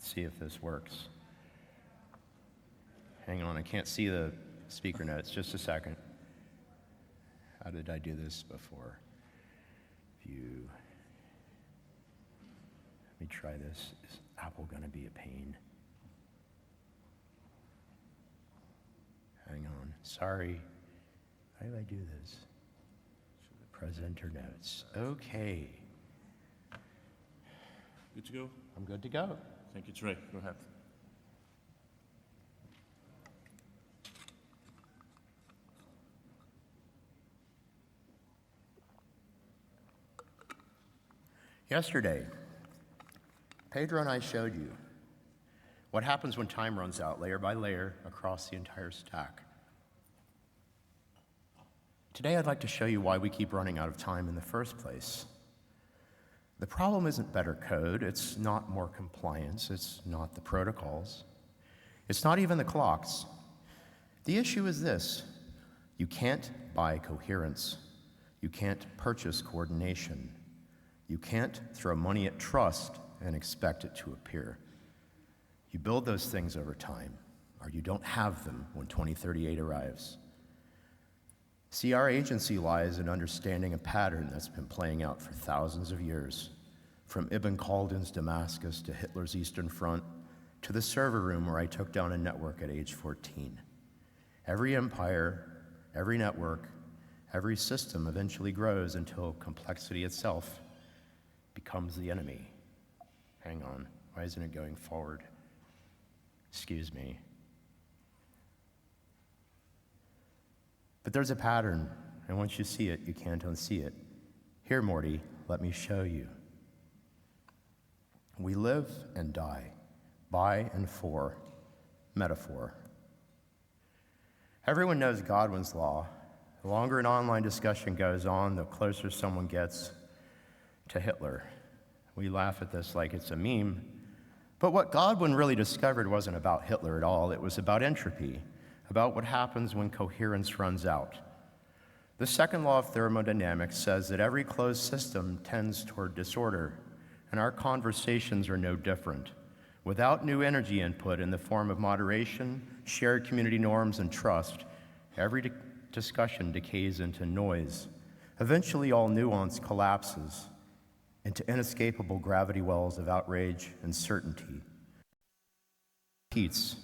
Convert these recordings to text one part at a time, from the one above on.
Let's see if this works. Hang on, I can't see the speaker notes. Just a second. How did I do this before? View. Let me try this. Is Apple going to be a pain? Hang on. Sorry. How do I do this? Presenter notes. Okay. Good to go? I'm good to go. Thank you, Trey. Go ahead. Yesterday, Pedro and I showed you what happens when time runs out, layer by layer, across the entire stack. Today, I'd like to show you why we keep running out of time in the first place. The problem isn't better code, it's not more compliance, it's not the protocols, it's not even the clocks. The issue is this: you can't buy coherence, you can't purchase coordination, you can't throw money at trust and expect it to appear. You build those things over time, or you don't have them when 2038 arrives. See, our agency lies in understanding a pattern that's been playing out for thousands of years, from Ibn Khaldun's Damascus to Hitler's Eastern Front, to the server room where I took down a network at age 14. Every empire, every network, every system eventually grows until complexity itself becomes the enemy. Hang on, why isn't it going forward? Excuse me. But there's a pattern, and once you see it, you can't unsee it. Here, Morty, let me show you. We live and die, by and for, metaphor. Everyone knows Godwin's law. The longer an online discussion goes on, the closer someone gets to Hitler. We laugh at this like it's a meme, but what Godwin really discovered wasn't about Hitler at all. It was about entropy, about what happens when coherence runs out. The second law of thermodynamics says that every closed system tends toward disorder, and our conversations are no different. Without new energy input in the form of moderation, shared community norms, and trust, every discussion decays into noise. Eventually, all nuance collapses into inescapable gravity wells of outrage and certainty. Repeats.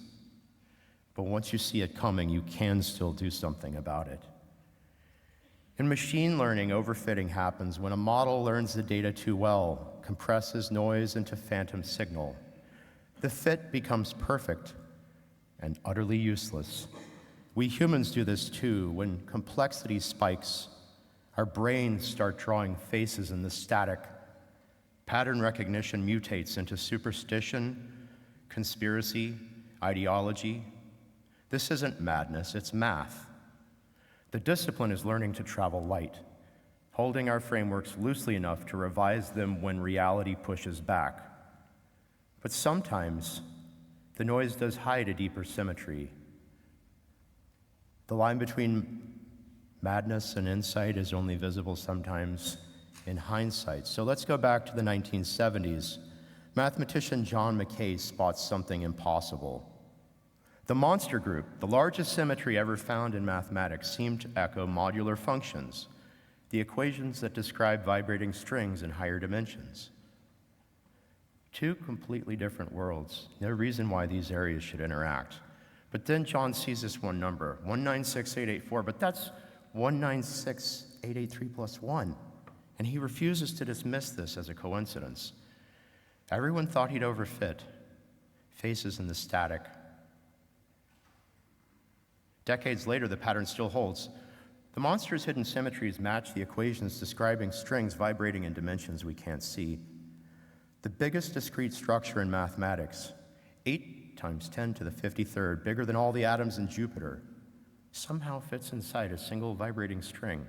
But once you see it coming, you can still do something about it. In machine learning, overfitting happens when a model learns the data too well, compresses noise into phantom signal. The fit becomes perfect and utterly useless. We humans do this too. When complexity spikes, our brains start drawing faces in the static. Pattern recognition mutates into superstition, conspiracy, ideology. This isn't madness, it's math. The discipline is learning to travel light, holding our frameworks loosely enough to revise them when reality pushes back. But sometimes, the noise does hide a deeper symmetry. The line between madness and insight is only visible sometimes in hindsight. So let's go back to the 1970s. Mathematician John Mackay spots something impossible. The monster group, the largest symmetry ever found in mathematics, seemed to echo modular functions, the equations that describe vibrating strings in higher dimensions. Two completely different worlds. No reason why these areas should interact. But then John sees this one number, 196884, but that's 196883 plus 1. And he refuses to dismiss this as a coincidence. Everyone thought he'd overfit. Faces in the static. Decades later, the pattern still holds. The monster's hidden symmetries match the equations describing strings vibrating in dimensions we can't see. The biggest discrete structure in mathematics, 8 times 10 to the 53rd, bigger than all the atoms in Jupiter, somehow fits inside a single vibrating string.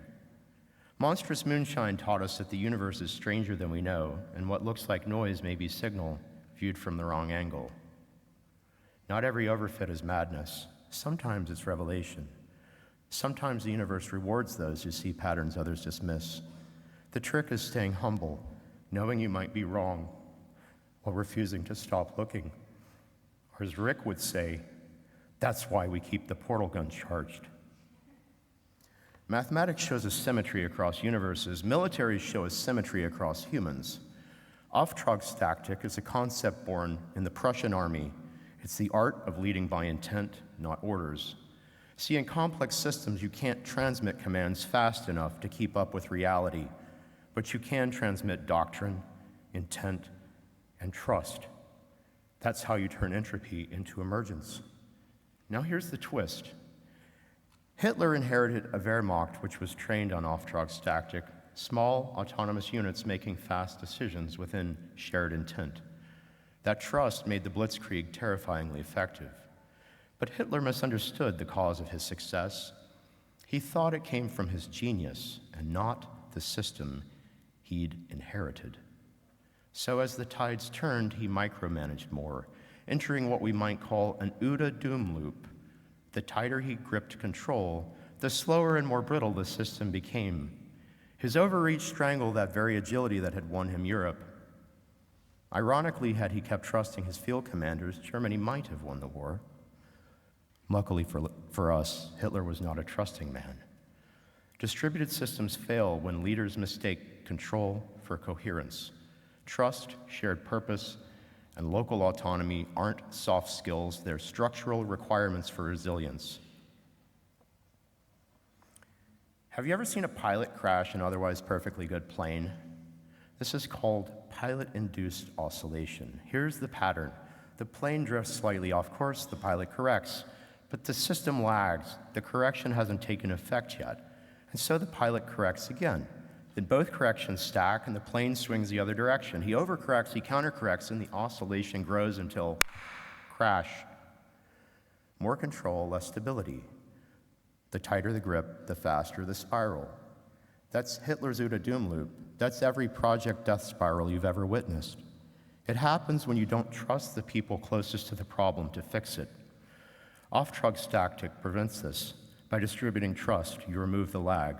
Monstrous moonshine taught us that the universe is stranger than we know, and what looks like noise may be signal viewed from the wrong angle. Not every overfit is madness. Sometimes it's revelation. Sometimes the universe rewards those who see patterns others dismiss. The trick is staying humble, knowing you might be wrong. while refusing to stop looking. Or as Rick would say, that's why we keep the portal gun charged. Mathematics shows a symmetry across universes. Militaries show a symmetry across humans. Auftragstaktik is a concept born in the Prussian army. It's the art of leading by intent, not orders. See, in complex systems, you can't transmit commands fast enough to keep up with reality, but you can transmit doctrine, intent, and trust. That's how you turn entropy into emergence. Now here's the twist. Hitler inherited a Wehrmacht which was trained on Auftragstaktik, small autonomous units making fast decisions within shared intent. That trust made the Blitzkrieg terrifyingly effective. But Hitler misunderstood the cause of his success. He thought it came from his genius and not the system he'd inherited. So as the tides turned, he micromanaged more, entering what we might call an OODA doom loop. The tighter he gripped control, the slower and more brittle the system became. His overreach strangled that very agility that had won him Europe. Ironically, had he kept trusting his field commanders, Germany might have won the war. Luckily for us, Hitler was not a trusting man. Distributed systems fail when leaders mistake control for coherence. Trust, shared purpose, and local autonomy aren't soft skills, they're structural requirements for resilience. Have you ever seen a pilot crash an otherwise perfectly good plane? This is called pilot-induced oscillation. Here's the pattern. The plane drifts slightly off course, the pilot corrects, but the system lags. The correction hasn't taken effect yet, and so the pilot corrects again. Then both corrections stack and the plane swings the other direction. He overcorrects, he countercorrects, and the oscillation grows until crash. More control, less stability. The tighter the grip, the faster the spiral. That's Hitler's OODA doom loop. That's every Project Death Spiral you've ever witnessed. It happens when you don't trust the people closest to the problem to fix it. Auftragstaktik prevents this. By distributing trust, you remove the lag.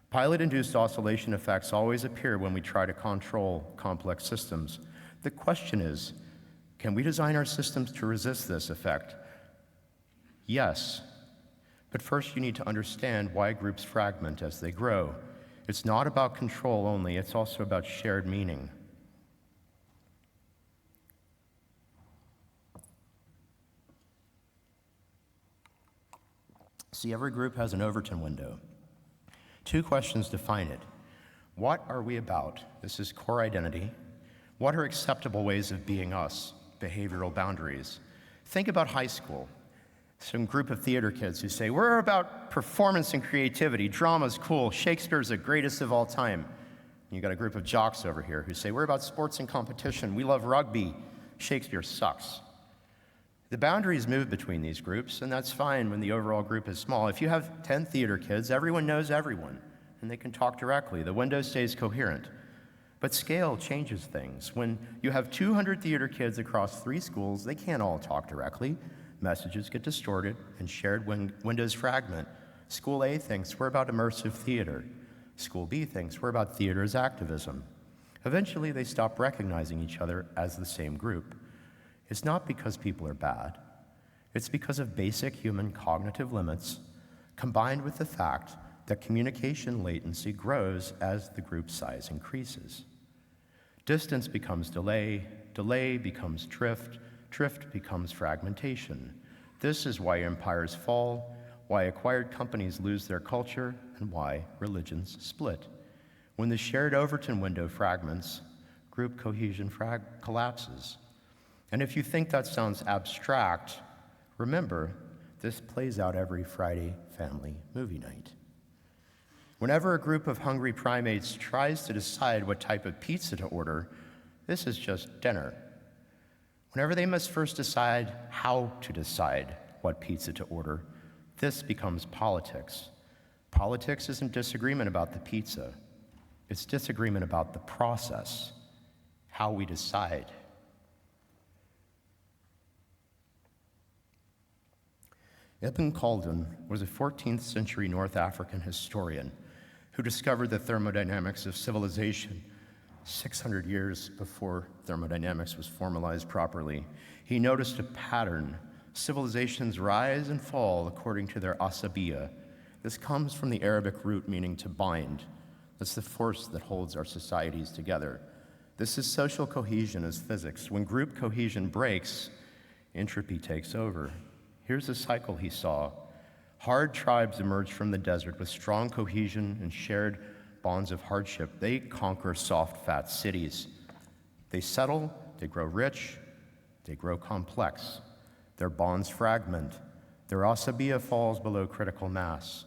Pilot-induced oscillation effects always appear when we try to control complex systems. The question is, can we design our systems to resist this effect? Yes, but first you need to understand why groups fragment as they grow. It's not about control only, it's also about shared meaning. See, every group has an Overton window. Two questions define it. What are we about? This is core identity. What are acceptable ways of being us? Behavioral boundaries. Think about high school. Some group of theater kids who say, we're about performance and creativity. Drama's cool. Shakespeare's the greatest of all time. You got a group of jocks over here who say, we're about sports and competition. We love rugby. Shakespeare sucks. The boundaries move between these groups, and that's fine when the overall group is small. If you have 10 theater kids, everyone knows everyone, and they can talk directly. The window stays coherent. But scale changes things. When you have 200 theater kids across 3 schools, they can't all talk directly. Messages get distorted, and shared windows fragment. School A thinks we're about immersive theater. School B thinks we're about theater as activism. Eventually, they stop recognizing each other as the same group. It's not because people are bad. It's because of basic human cognitive limits, combined with the fact that communication latency grows as the group size increases. Distance becomes delay, delay becomes drift, drift becomes fragmentation. This is why empires fall, why acquired companies lose their culture, and why religions split. When the shared Overton window fragments, group cohesion collapses. And if you think that sounds abstract, remember, this plays out every Friday family movie night. Whenever a group of hungry primates tries to decide what type of pizza to order, this is just dinner. Whenever they must first decide how to decide what pizza to order, this becomes politics. Politics isn't disagreement about the pizza. It's disagreement about the process, how we decide. Ibn Khaldun was a 14th century North African historian who discovered the thermodynamics of civilization 600 years before thermodynamics was formalized properly, he noticed a pattern. Civilizations rise and fall according to their asabiya. This comes from the Arabic root meaning to bind. That's the force that holds our societies together. This is social cohesion as physics. When group cohesion breaks, entropy takes over. Here's a cycle he saw. Hard tribes emerge from the desert with strong cohesion and shared bonds of hardship. They conquer soft, fat cities. They settle, they grow rich, they grow complex. Their bonds fragment. Their asabiya falls below critical mass.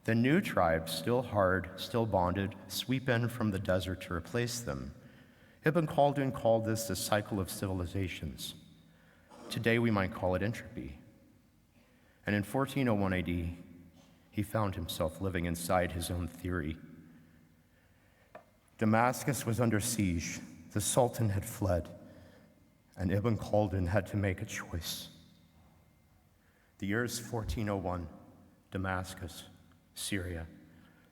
The new tribes, still hard, still bonded, sweep in from the desert to replace them. Ibn Khaldun called this the cycle of civilizations. Today we might call it entropy. And in 1401 AD, he found himself living inside his own theory. Damascus was under siege. The Sultan had fled, and Ibn Khaldun had to make a choice. The year is 1401, Damascus, Syria.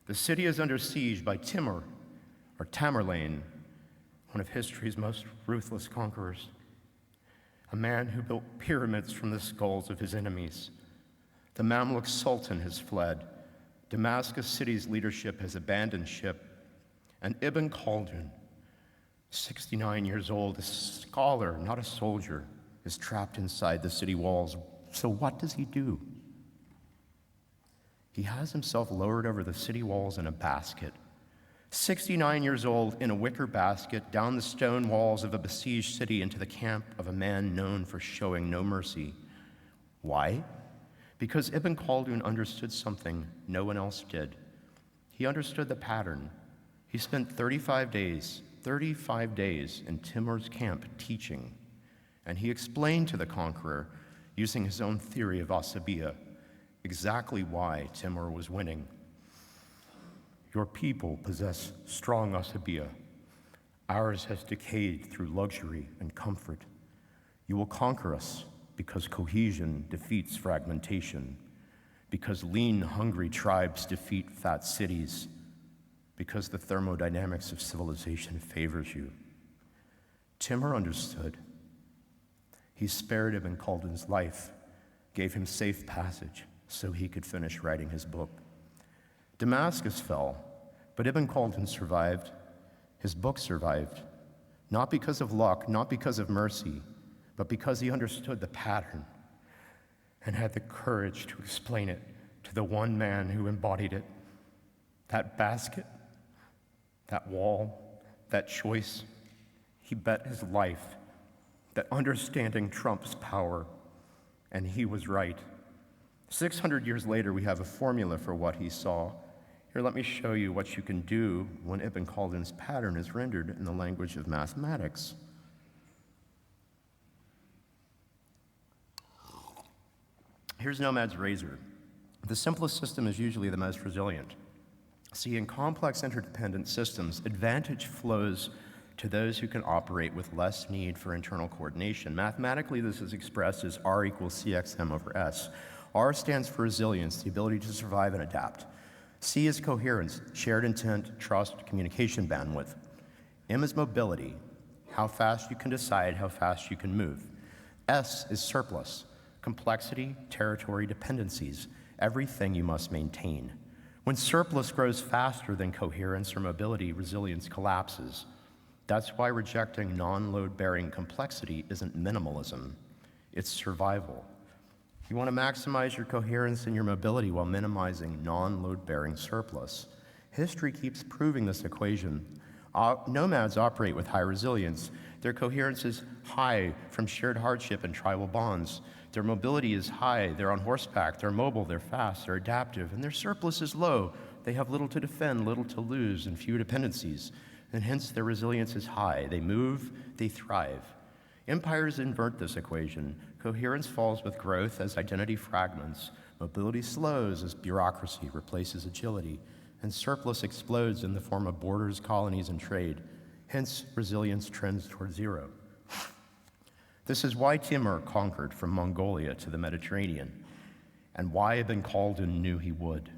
The city is under siege by Timur, or Tamerlane, one of history's most ruthless conquerors, a man who built pyramids from the skulls of his enemies. The Mamluk Sultan has fled. Damascus city's leadership has abandoned ship, and Ibn Khaldun, 69 years old, a scholar, not a soldier, is trapped inside the city walls. So what does he do? He has himself lowered over the city walls in a basket. 69 years old, in a wicker basket, down the stone walls of a besieged city into the camp of a man known for showing no mercy. Why? Because Ibn Khaldun understood something no one else did. He understood the pattern. He spent 35 days in Timur's camp teaching, and he explained to the conqueror, using his own theory of asabiya, exactly why Timur was winning. Your people possess strong asabiya. Ours has decayed through luxury and comfort. You will conquer us because cohesion defeats fragmentation, because lean, hungry tribes defeat fat cities, because the thermodynamics of civilization favors you. Timur understood. He spared Ibn Khaldun's life, gave him safe passage so he could finish writing his book. Damascus fell, but Ibn Khaldun survived. His book survived, not because of luck, not because of mercy, but because he understood the pattern and had the courage to explain it to the one man who embodied it. That basket, that wall, that choice, he bet his life that understanding trumps power, and he was right. 600 years later, we have a formula for what he saw. Here, let me show you what you can do when Ibn Khaldun's pattern is rendered in the language of mathematics. Here's Nomad's razor. The simplest system is usually the most resilient. See, in complex interdependent systems, advantage flows to those who can operate with less need for internal coordination. Mathematically, this is expressed as R equals CXM over S. R stands for resilience, the ability to survive and adapt. C is coherence, shared intent, trust, communication bandwidth. M is mobility, how fast you can decide, how fast you can move. S is surplus, complexity, territory, dependencies, everything you must maintain. When surplus grows faster than coherence or mobility, resilience collapses. That's why rejecting non-load-bearing complexity isn't minimalism, it's survival. You want to maximize your coherence and your mobility while minimizing non-load-bearing surplus. History keeps proving this equation. Nomads operate with high resilience. Their coherence is high from shared hardship and tribal bonds. Their mobility is high. They're on horseback. They're mobile. They're fast. They're adaptive. And their surplus is low. They have little to defend, little to lose, and few dependencies. And hence their resilience is high. They move. They thrive. Empires invert this equation. Coherence falls with growth as identity fragments. Mobility slows as bureaucracy replaces agility. And surplus explodes in the form of borders, colonies, and trade. Hence, resilience trends toward zero. This is why Timur conquered from Mongolia to the Mediterranean, and why Ibn Khaldun knew he would.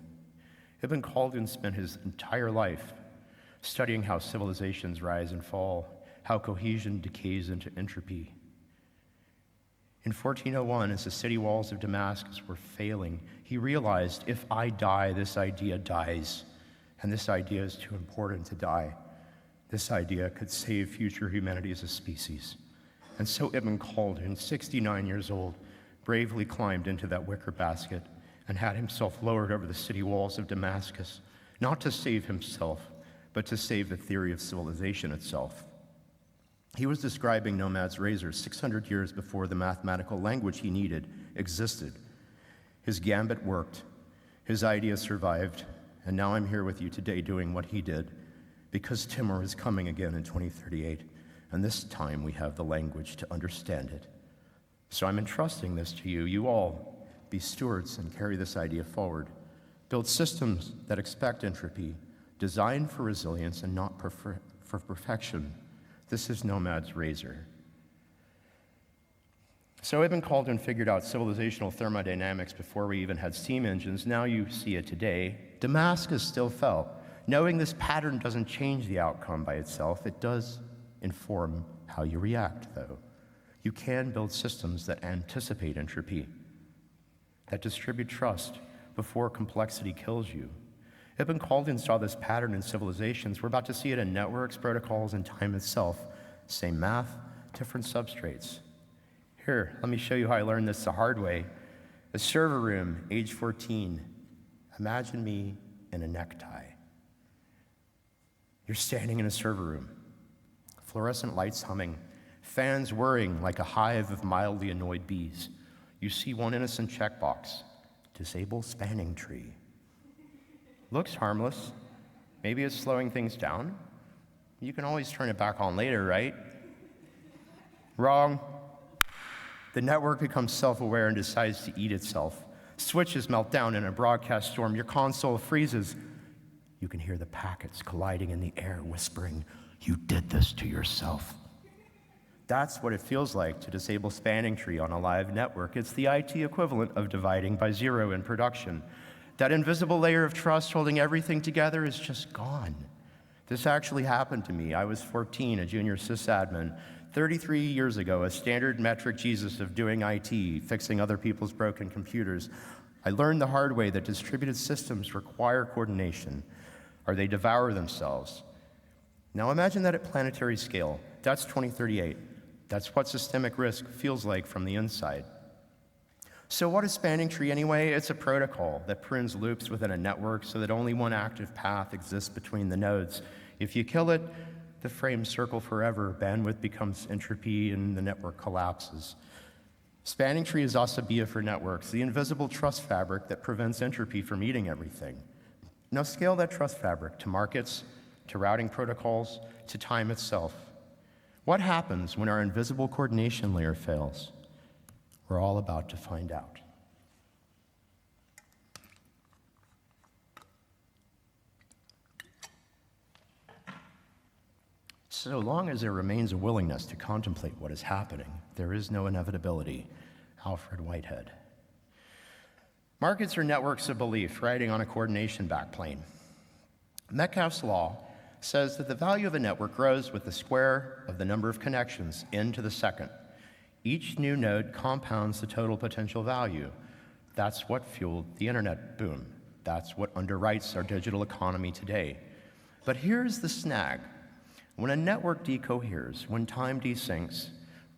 Ibn Khaldun spent his entire life studying how civilizations rise and fall, how cohesion decays into entropy. In 1401, as the city walls of Damascus were failing, he realized, if I die, this idea dies, and this idea is too important to die. This idea could save future humanity as a species. And so Ibn Khaldun, 69 years old, bravely climbed into that wicker basket and had himself lowered over the city walls of Damascus, not to save himself, but to save the theory of civilization itself. He was describing Nomad's razor 600 years before the mathematical language he needed existed. His gambit worked, his idea survived, and now I'm here with you today doing what he did, because Timur is coming again in 2038, and this time we have the language to understand it. So I'm entrusting this to you. You all be stewards and carry this idea forward. Build systems that expect entropy, designed for resilience and not for perfection. This is Nomad's razor. So Ibn Khaldun figured out civilizational thermodynamics before we even had steam engines. Now you see it today. Damascus still fell. Knowing this pattern doesn't change the outcome by itself. It does inform how you react, though. You can build systems that anticipate entropy, that distribute trust before complexity kills you. Ibn Khaldun saw this pattern in civilizations. We're about to see it in networks, protocols, and time itself. Same math, different substrates. Here, let me show you how I learned this the hard way. A server room, age 14. Imagine me in a necktie. You're standing in a server room. Fluorescent lights humming, fans whirring like a hive of mildly annoyed bees. You see one innocent checkbox, disable spanning tree. Looks harmless. Maybe it's slowing things down. You can always turn it back on later, right? Wrong. The network becomes self-aware and decides to eat itself. Switches melt down in a broadcast storm. Your console freezes. You can hear the packets colliding in the air, whispering, "You did this to yourself." That's what it feels like to disable spanning tree on a live network. It's the IT equivalent of dividing by zero in production. That invisible layer of trust holding everything together is just gone. This actually happened to me. I was 14, a junior sysadmin. 33 years ago, a standard metric Jesus of doing IT, fixing other people's broken computers. I learned the hard way that distributed systems require coordination, or they devour themselves. Now imagine that at planetary scale. That's 2038. That's what systemic risk feels like from the inside. So what is spanning tree anyway? It's a protocol that prunes loops within a network so that only one active path exists between the nodes. If you kill it, the frames circle forever, bandwidth becomes entropy, and the network collapses. Spanning tree is asabiya for networks, the invisible trust fabric that prevents entropy from eating everything. Now scale that trust fabric to markets, to routing protocols, to time itself. What happens when our invisible coordination layer fails? We're all about to find out. So long as there remains a willingness to contemplate what is happening, there is no inevitability. Alfred Whitehead. Markets are networks of belief riding on a coordination backplane. Metcalfe's law says that the value of a network grows with the square of the number of connections, n to the second. Each new node compounds the total potential value. That's what fueled the internet boom. That's what underwrites our digital economy today. But here's the snag. When a network decoheres, when time desyncs,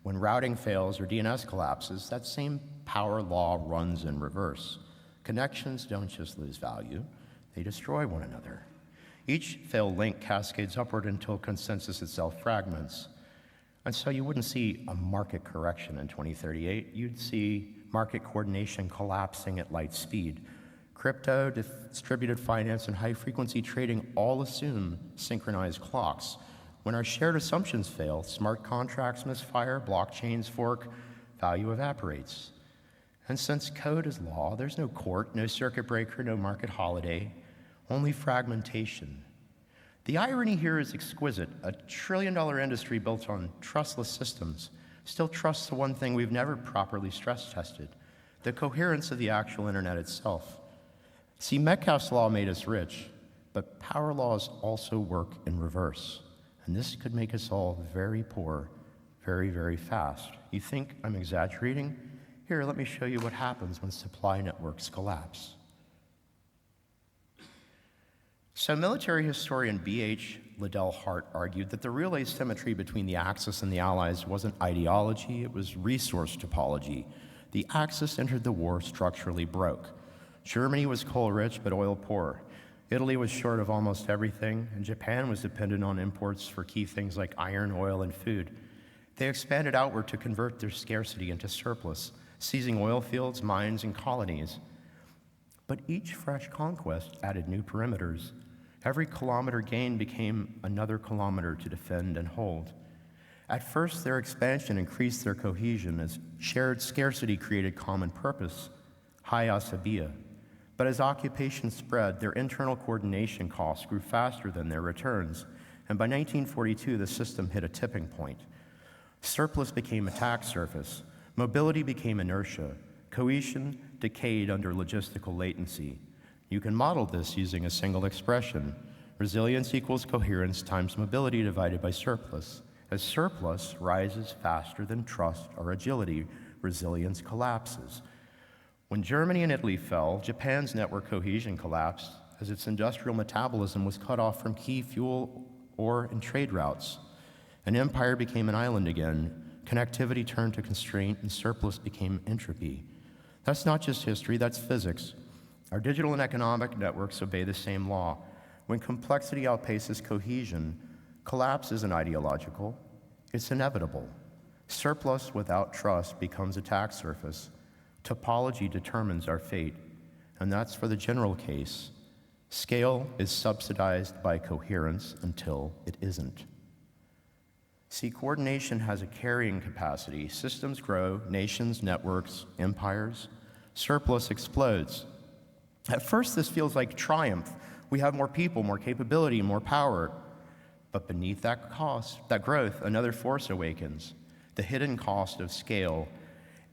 when routing fails or DNS collapses, that same power law runs in reverse. Connections don't just lose value, they destroy one another. Each failed link cascades upward until consensus itself fragments. And so you wouldn't see a market correction in 2038. You'd see market coordination collapsing at light speed. Crypto, distributed finance, and high-frequency trading all assume synchronized clocks. When our shared assumptions fail, smart contracts misfire, blockchains fork, value evaporates. And since code is law, there's no court, no circuit breaker, no market holiday, only fragmentation. The irony here is exquisite. A trillion-dollar industry built on trustless systems still trusts the one thing we've never properly stress-tested, the coherence of the actual internet itself. See, Metcalfe's law made us rich, But power laws also work in reverse, and this could make us all very poor very, very fast. You think I'm exaggerating? Here, let me show you what happens when supply networks collapse. So military historian B.H. Liddell Hart argued that the real asymmetry between the Axis and the Allies wasn't ideology, it was resource topology. The Axis entered the war structurally broke. Germany was coal-rich but oil-poor. Italy was short of almost everything, and Japan was dependent on imports for key things like iron, oil, and food. They expanded outward to convert their scarcity into surplus, seizing oil fields, mines, and colonies. But each fresh conquest added new perimeters. Every kilometer gained became another kilometer to defend and hold. At first, their expansion increased their cohesion as shared scarcity created common purpose, Hayas Abia. But as occupation spread, their internal coordination costs grew faster than their returns, and by 1942, the system hit a tipping point. Surplus became a tax surface, mobility became inertia, cohesion decayed under logistical latency. You can model this using a single expression. Resilience equals coherence times mobility divided by surplus. As surplus rises faster than trust or agility, resilience collapses. When Germany and Italy fell, Japan's network cohesion collapsed as its industrial metabolism was cut off from key fuel, ore, and trade routes. An empire became an island again. Connectivity turned to constraint, and surplus became entropy. That's not just history, that's physics. Our digital and economic networks obey the same law. When complexity outpaces cohesion, collapse isn't ideological, it's inevitable. Surplus without trust becomes a tax surface. Topology determines our fate, and that's for the general case. Scale is subsidized by coherence until it isn't. See, coordination has a carrying capacity. Systems grow, nations, networks, empires. Surplus explodes. At first, this feels like triumph. We have more people, more capability, more power. But beneath that cost, that growth, another force awakens, the hidden cost of scale.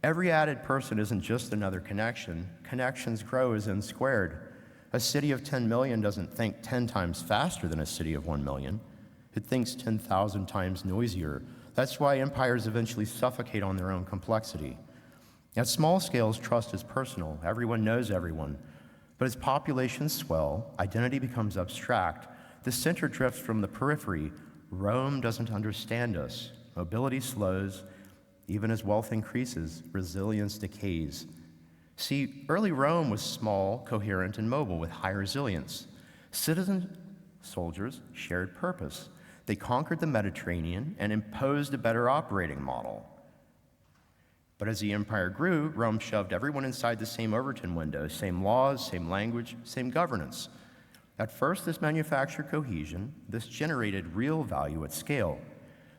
Every added person isn't just another connection. Connections grow as n squared. A city of 10 million doesn't think 10 times faster than a city of 1 million. It thinks 10,000 times noisier. That's why empires eventually suffocate on their own complexity. At small scales, trust is personal. Everyone knows everyone. But as populations swell, identity becomes abstract. The center drifts from the periphery. Rome doesn't understand us. Mobility slows. Even as wealth increases, resilience decays. See, early Rome was small, coherent, and mobile with high resilience. Citizen soldiers shared purpose. They conquered the Mediterranean and imposed a better operating model. But as the empire grew, Rome shoved everyone inside the same Overton window, same laws, same language, same governance. At first, this manufactured cohesion. This generated real value at scale.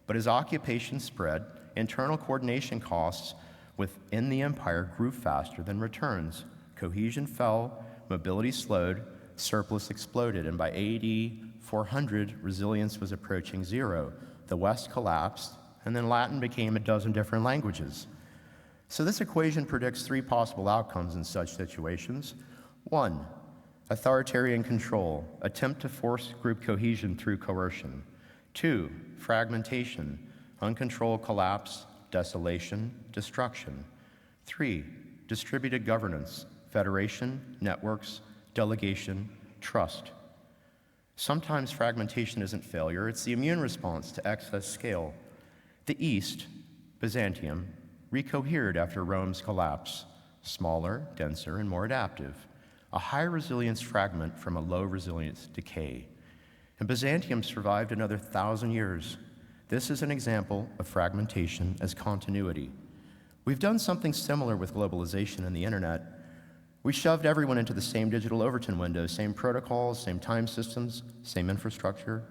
But as occupation spread, internal coordination costs within the empire grew faster than returns. Cohesion fell, mobility slowed, surplus exploded, and by AD 400, resilience was approaching zero. The West collapsed, and then Latin became a dozen different languages. So this equation predicts three possible outcomes in such situations. 1, authoritarian control, attempt to force group cohesion through coercion. 2, fragmentation, uncontrolled collapse, desolation, destruction. 3, distributed governance, federation, networks, delegation, trust. Sometimes fragmentation isn't failure, it's the immune response to excess scale. The East, Byzantium, recohered after Rome's collapse, smaller, denser, and more adaptive. A high resilience fragment from a low resilience decay. And Byzantium survived another 1,000 years. This is an example of fragmentation as continuity. We've done something similar with globalization and the internet. We shoved everyone into the same digital Overton window, same protocols, same time systems, same infrastructure,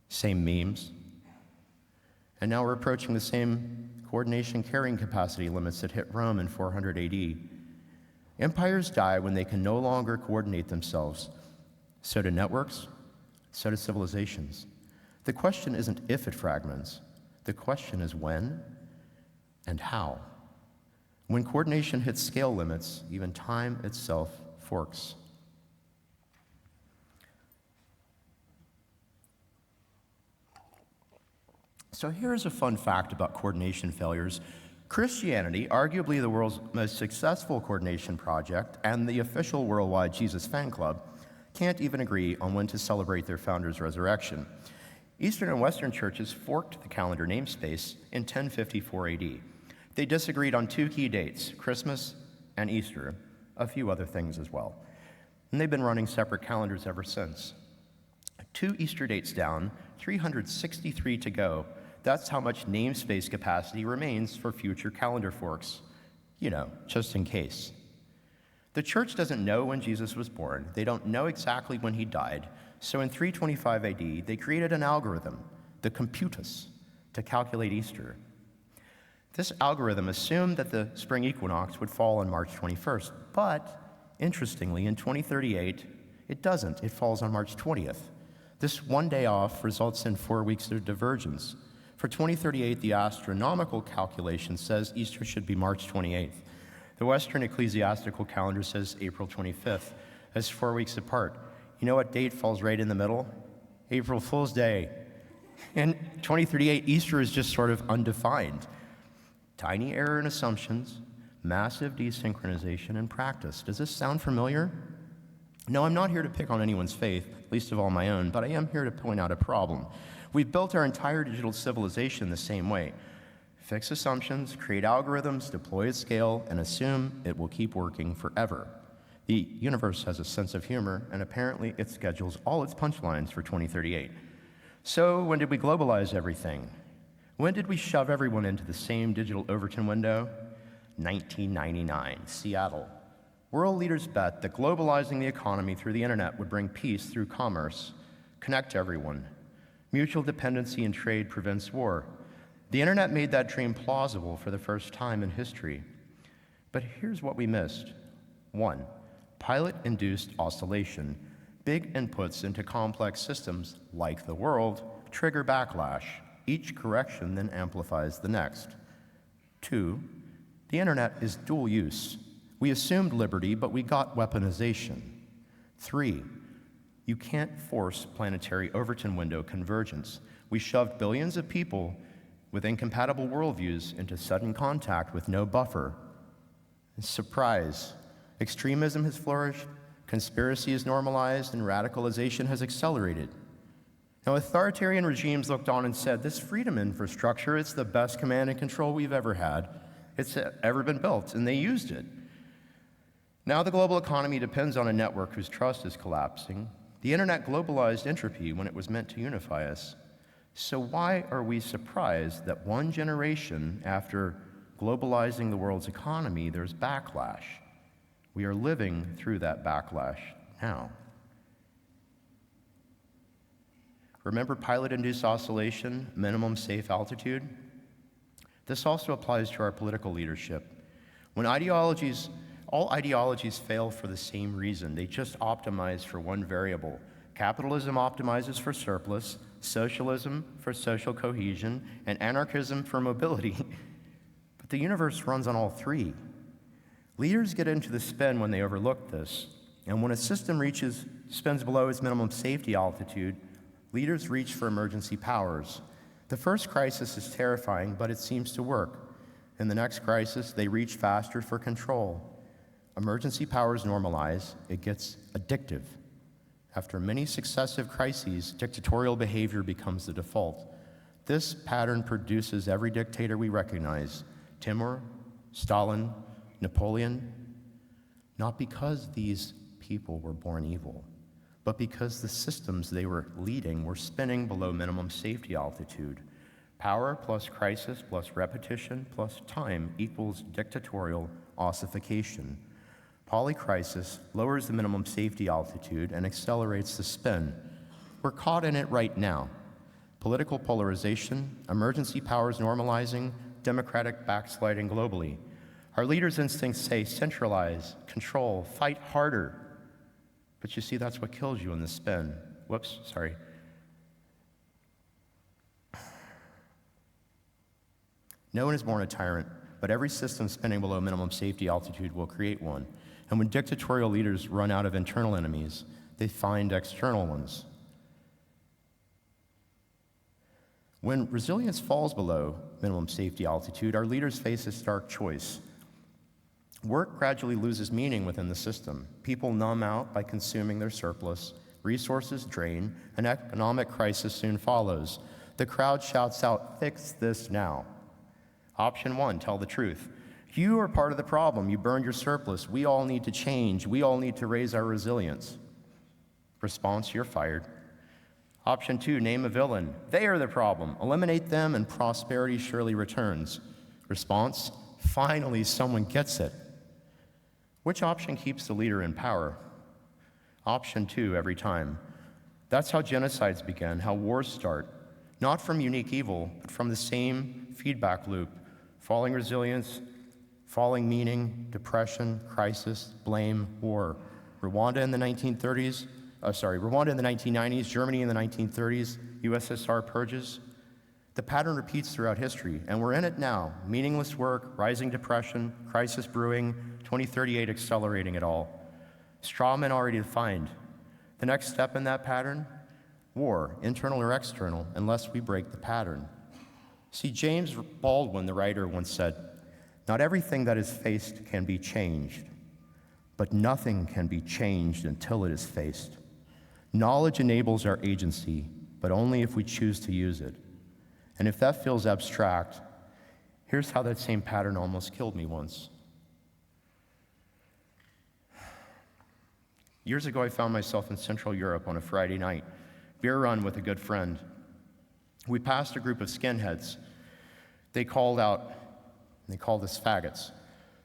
same memes. And now we're approaching the same coordination carrying capacity limits that hit Rome in 400 AD. Empires die when they can no longer coordinate themselves. So do networks, so do civilizations. The question isn't if it fragments, the question is when and how. When coordination hits scale limits, even time itself forks. So here's a fun fact about coordination failures. Christianity, arguably the world's most successful coordination project and the official worldwide Jesus fan club, can't even agree on when to celebrate their founder's resurrection. Eastern and Western churches forked the calendar namespace in 1054 AD. They disagreed on two key dates, Christmas and Easter, a few other things as well. And they've been running separate calendars ever since. 2 Easter dates down, 363 to go. That's how much namespace capacity remains for future calendar forks. You know, just in case. The church doesn't know when Jesus was born. They don't know exactly when he died. So in 325 AD, they created an algorithm, the computus, to calculate Easter. This algorithm assumed that the spring equinox would fall on March 21st, but interestingly, in 2038, it doesn't. It falls on March 20th. This one day off results in 4 weeks of divergence. For 2038, the astronomical calculation says Easter should be March 28th. The Western ecclesiastical calendar says April 25th. That's 4 weeks apart. You know what date falls right in the middle? April Fool's Day. In 2038, Easter is just sort of undefined. Tiny error in assumptions, massive desynchronization in practice. Does this sound familiar? No, I'm not here to pick on anyone's faith, least of all my own, but I am here to point out a problem. We've built our entire digital civilization the same way. Fix assumptions, create algorithms, deploy at scale, and assume it will keep working forever. The universe has a sense of humor, and apparently it schedules all its punchlines for 2038. So when did we globalize everything? When did we shove everyone into the same digital Overton window? 1999, Seattle. World leaders bet that globalizing the economy through the internet would bring peace through commerce, connect everyone. Mutual dependency in trade prevents war. The internet made that dream plausible for the first time in history. But here's what we missed. 1, pilot-induced oscillation. Big inputs into complex systems, like the world, trigger backlash. Each correction then amplifies the next. 2, the internet is dual use. We assumed liberty, but we got weaponization. 3, you can't force planetary Overton window convergence. We shoved billions of people with incompatible worldviews into sudden contact with no buffer. Surprise, extremism has flourished, conspiracy is normalized, and radicalization has accelerated. Now, authoritarian regimes looked on and said, this freedom infrastructure is the best command and control we've ever had. It's ever been built, and they used it. Now the global economy depends on a network whose trust is collapsing. The internet globalized entropy when it was meant to unify us. So why are we surprised that one generation after globalizing the world's economy, there's backlash? We are living through that backlash now. Remember pilot-induced oscillation, minimum safe altitude? This also applies to our political leadership. When all ideologies fail for the same reason. They just optimize for one variable. Capitalism optimizes for surplus, socialism for social cohesion, and anarchism for mobility. But the universe runs on all three. Leaders get into the spin when they overlook this. And when a system spins below its minimum safety altitude, leaders reach for emergency powers. The first crisis is terrifying, but it seems to work. In the next crisis, they reach faster for control. Emergency powers normalize, it gets addictive. After many successive crises, dictatorial behavior becomes the default. This pattern produces every dictator we recognize: Timur, Stalin, Napoleon, not because these people were born evil, but because the systems they were leading were spinning below minimum safety altitude. Power plus crisis plus repetition plus time equals dictatorial ossification. Polycrisis lowers the minimum safety altitude and accelerates the spin. We're caught in it right now. Political polarization, emergency powers normalizing, democratic backsliding globally. Our leaders' instincts say centralize, control, fight harder. But you see, that's what kills you in the spin. Whoops, sorry. No one is born a tyrant, but every system spinning below minimum safety altitude will create one. And when dictatorial leaders run out of internal enemies, they find external ones. When resilience falls below minimum safety altitude, our leaders face a stark choice. Work gradually loses meaning within the system. People numb out by consuming their surplus, resources drain, an economic crisis soon follows. The crowd shouts out, "Fix this now." Option one, tell the truth. You are part of the problem. You burned your surplus. We all need to change. We all need to raise our resilience. Response, you're fired. Option two, name a villain. They are the problem. Eliminate them and prosperity surely returns. Response, finally someone gets it. Which option keeps the leader in power? Option two every time. That's how genocides begin, how wars start. Not from unique evil, but from the same feedback loop. Falling resilience, falling meaning, depression, crisis, blame, war. Rwanda in the 1930s, Rwanda in the 1990s, Germany in the 1930s, USSR purges. The pattern repeats throughout history, and we're in it now. Meaningless work, rising depression, crisis brewing, 2038 accelerating it all. Strawmen already defined. The next step in that pattern? War, internal or external, unless we break the pattern. See, James Baldwin, the writer, once said, "Not everything that is faced can be changed, but nothing can be changed until it is faced. Knowledge enables our agency, but only if we choose to use it. And if that feels abstract, here's how that same pattern almost killed me once. Years ago, I found myself in Central Europe on a Friday night, beer run with a good friend. We passed a group of skinheads. They called us faggots.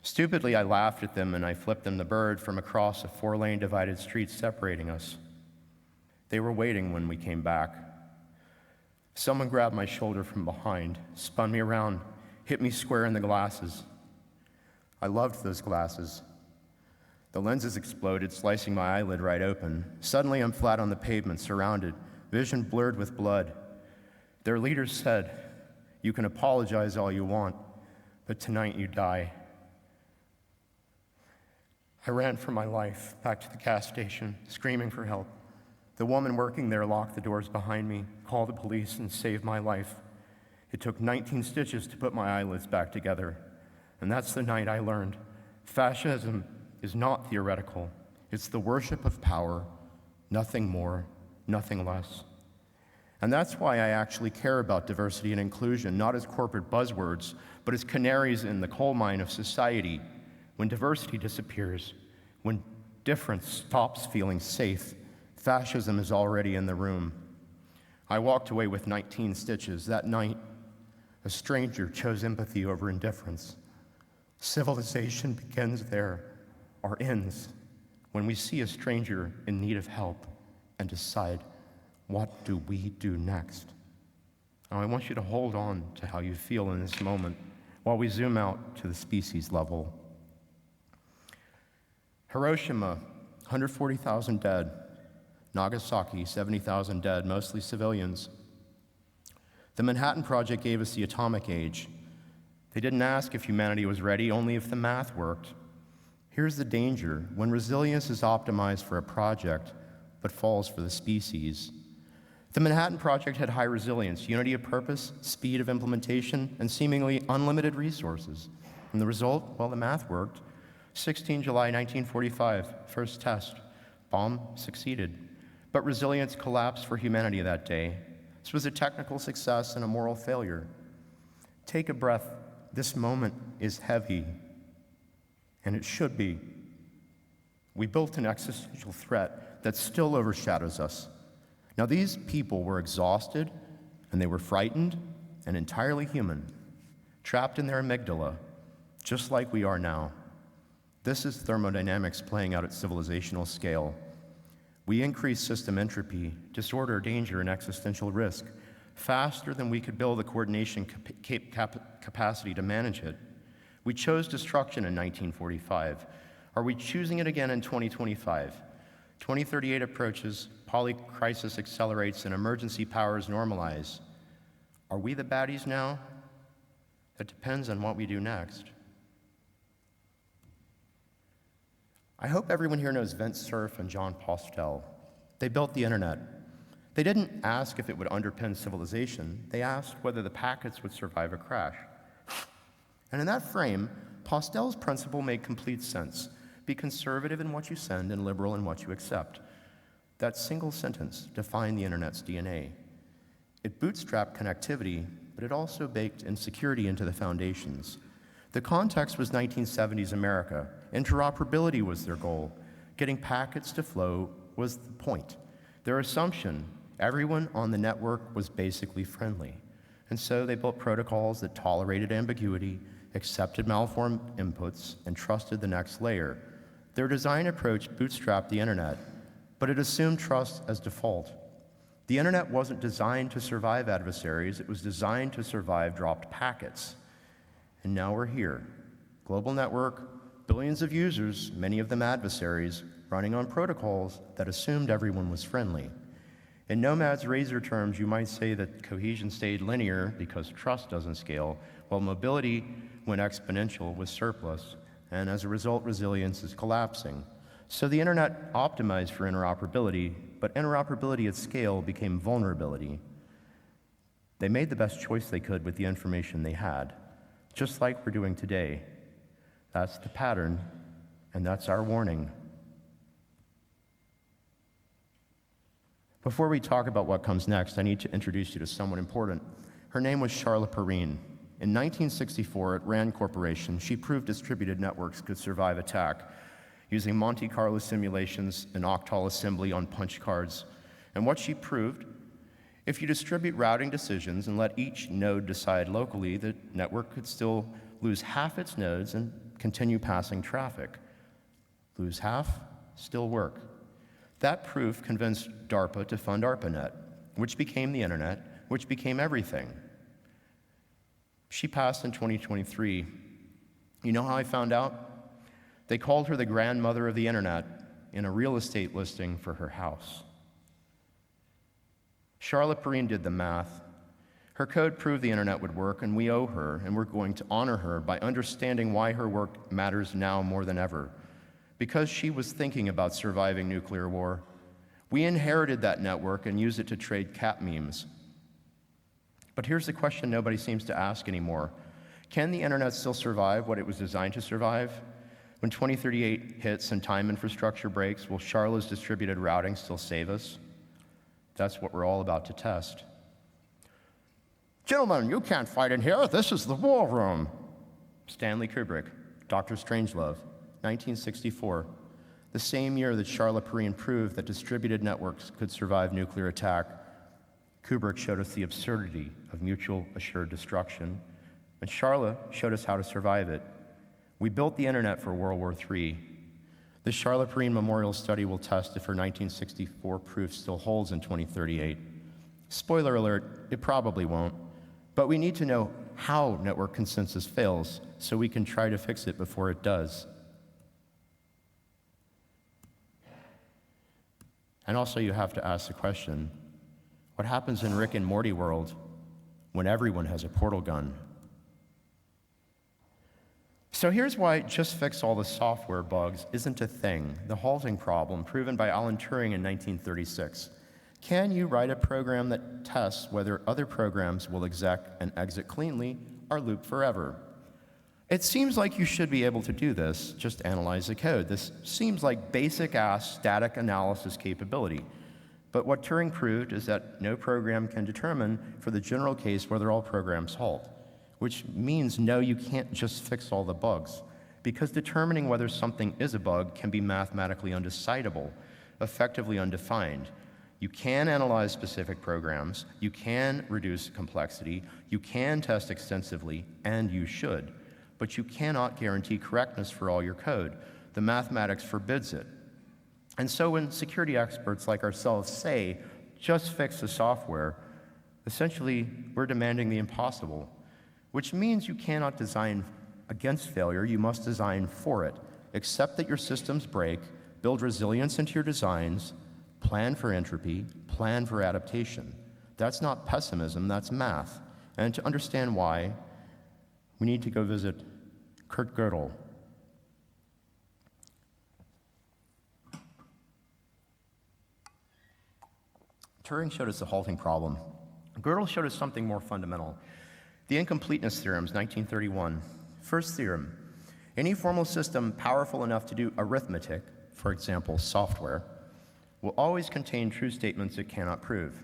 Stupidly, I laughed at them and I flipped them the bird from across a 4-lane divided street separating us. They were waiting when we came back. Someone grabbed my shoulder from behind, spun me around, hit me square in the glasses. I loved those glasses. The lenses exploded, slicing my eyelid right open. Suddenly, I'm flat on the pavement, surrounded, vision blurred with blood. Their leaders said, "You can apologize all you want, but tonight you die." I ran for my life back to the gas station, screaming for help. The woman working there locked the doors behind me, called the police, and saved my life. It took 19 stitches to put my eyelids back together. And that's the night I learned fascism is not theoretical. It's the worship of power, nothing more, nothing less. And that's why I actually care about diversity and inclusion, not as corporate buzzwords, but as canaries in the coal mine of society. When diversity disappears, when difference stops feeling safe, fascism is already in the room. I walked away with 19 stitches. That night, a stranger chose empathy over indifference. Civilization begins there, or ends, when we see a stranger in need of help and decide, what do we do next? Now, I want you to hold on to how you feel in this moment while we zoom out to the species level. Hiroshima, 140,000 dead. Nagasaki, 70,000 dead, mostly civilians. The Manhattan Project gave us the atomic age. They didn't ask if humanity was ready, only if the math worked. Here's the danger. When resilience is optimized for a project, but falls for the species. The Manhattan Project had high resilience, unity of purpose, speed of implementation, and seemingly unlimited resources. And the result? Well, the math worked. 16 July 1945, first test. Bomb succeeded. But resilience collapsed for humanity that day. This was a technical success and a moral failure. Take a breath. This moment is heavy, and it should be. We built an existential threat that still overshadows us. Now, these people were exhausted, and they were frightened, and entirely human, trapped in their amygdala, just like we are now. This is thermodynamics playing out at civilizational scale. We increase system entropy, disorder, danger, and existential risk faster than we could build the coordination capacity to manage it. We chose destruction in 1945. Are we choosing it again in 2025? 2038 approaches, polycrisis accelerates, and emergency powers normalize. Are we the baddies now? That depends on what we do next. I hope everyone here knows Vint Cerf and John Postel. They built the internet. They didn't ask if it would underpin civilization. They asked whether the packets would survive a crash. And in that frame, Postel's principle made complete sense. Be conservative in what you send and liberal in what you accept. That single sentence defined the internet's DNA. It bootstrapped connectivity, but it also baked insecurity into the foundations. The context was 1970s America. Interoperability was their goal. Getting packets to flow was the point. Their assumption, everyone on the network was basically friendly. And so they built protocols that tolerated ambiguity, accepted malformed inputs, and trusted the next layer. Their design approach bootstrapped the internet, but it assumed trust as default. The internet wasn't designed to survive adversaries, it was designed to survive dropped packets. And now we're here. Global network, billions of users, many of them adversaries, running on protocols that assumed everyone was friendly. In Nomad's razor terms, you might say that cohesion stayed linear because trust doesn't scale, while mobility went exponential with surplus, and as a result, resilience is collapsing. So the internet optimized for interoperability, but interoperability at scale became vulnerability. They made the best choice they could with the information they had, just like we're doing today. That's the pattern, and that's our warning. Before we talk about what comes next, I need to introduce you to someone important. Her name was Charlotte Perrine. In 1964, at RAND Corporation, she proved distributed networks could survive attack using Monte Carlo simulations and octal assembly on punch cards. And what she proved, if you distribute routing decisions and let each node decide locally, the network could still lose half its nodes and continue passing traffic. Lose half, still work. That proof convinced DARPA to fund ARPANET, which became the internet, which became everything. She passed in 2023. You know how I found out? They called her the grandmother of the internet in a real estate listing for her house. Charlotte Perrine did the math. Her code proved the internet would work, and we owe her, and we're going to honor her by understanding why her work matters now more than ever. Because she was thinking about surviving nuclear war. We inherited that network and used it to trade cat memes. But here's the question nobody seems to ask anymore. Can the internet still survive what it was designed to survive? When 2038 hits and time infrastructure breaks, will Charlotte's distributed routing still save us? That's what we're all about to test. Gentlemen, you can't fight in here. This is the war room. Stanley Kubrick, Dr. Strangelove, 1964. The same year that Charlotte Perrine proved that distributed networks could survive nuclear attack, Kubrick showed us the absurdity of mutual assured destruction, and Charlotte showed us how to survive it. We built the internet for World War III. The Charlotte Perrine Memorial Study will test if her 1964 proof still holds in 2038. Spoiler alert, it probably won't. But we need to know how network consensus fails so we can try to fix it before it does. And also you have to ask the question, what happens in Rick and Morty world when everyone has a portal gun? So here's why just fix all the software bugs isn't a thing, the halting problem proven by Alan Turing in 1936. Can you write a program that tests whether other programs will exec and exit cleanly or loop forever? It seems like you should be able to do this, just analyze the code. This seems like basic-ass static analysis capability. But what Turing proved is that no program can determine for the general case whether all programs halt, which means no, you can't just fix all the bugs, because determining whether something is a bug can be mathematically undecidable, effectively undefined. You can analyze specific programs, you can reduce complexity, you can test extensively, and you should, but you cannot guarantee correctness for all your code. The mathematics forbids it. And so when security experts like ourselves say, just fix the software, essentially we're demanding the impossible, which means you cannot design against failure, you must design for it. Accept that your systems break, build resilience into your designs, plan for entropy, plan for adaptation. That's not pessimism, that's math. And to understand why, we need to go visit Kurt Gödel. Turing showed us the halting problem. Gödel showed us something more fundamental. The incompleteness theorems, 1931. First theorem, any formal system powerful enough to do arithmetic, for example, software, will always contain true statements it cannot prove.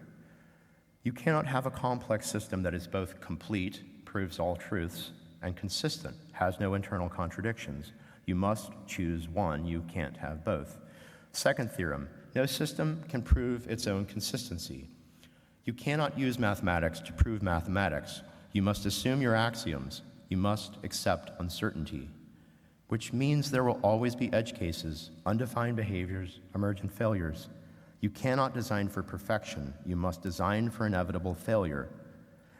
You cannot have a complex system that is both complete, proves all truths, and consistent, has no internal contradictions. You must choose one, you can't have both. Second theorem, no system can prove its own consistency. You cannot use mathematics to prove mathematics. You must assume your axioms. You must accept uncertainty, which means there will always be edge cases, undefined behaviors, emergent failures. You cannot design for perfection. You must design for inevitable failure.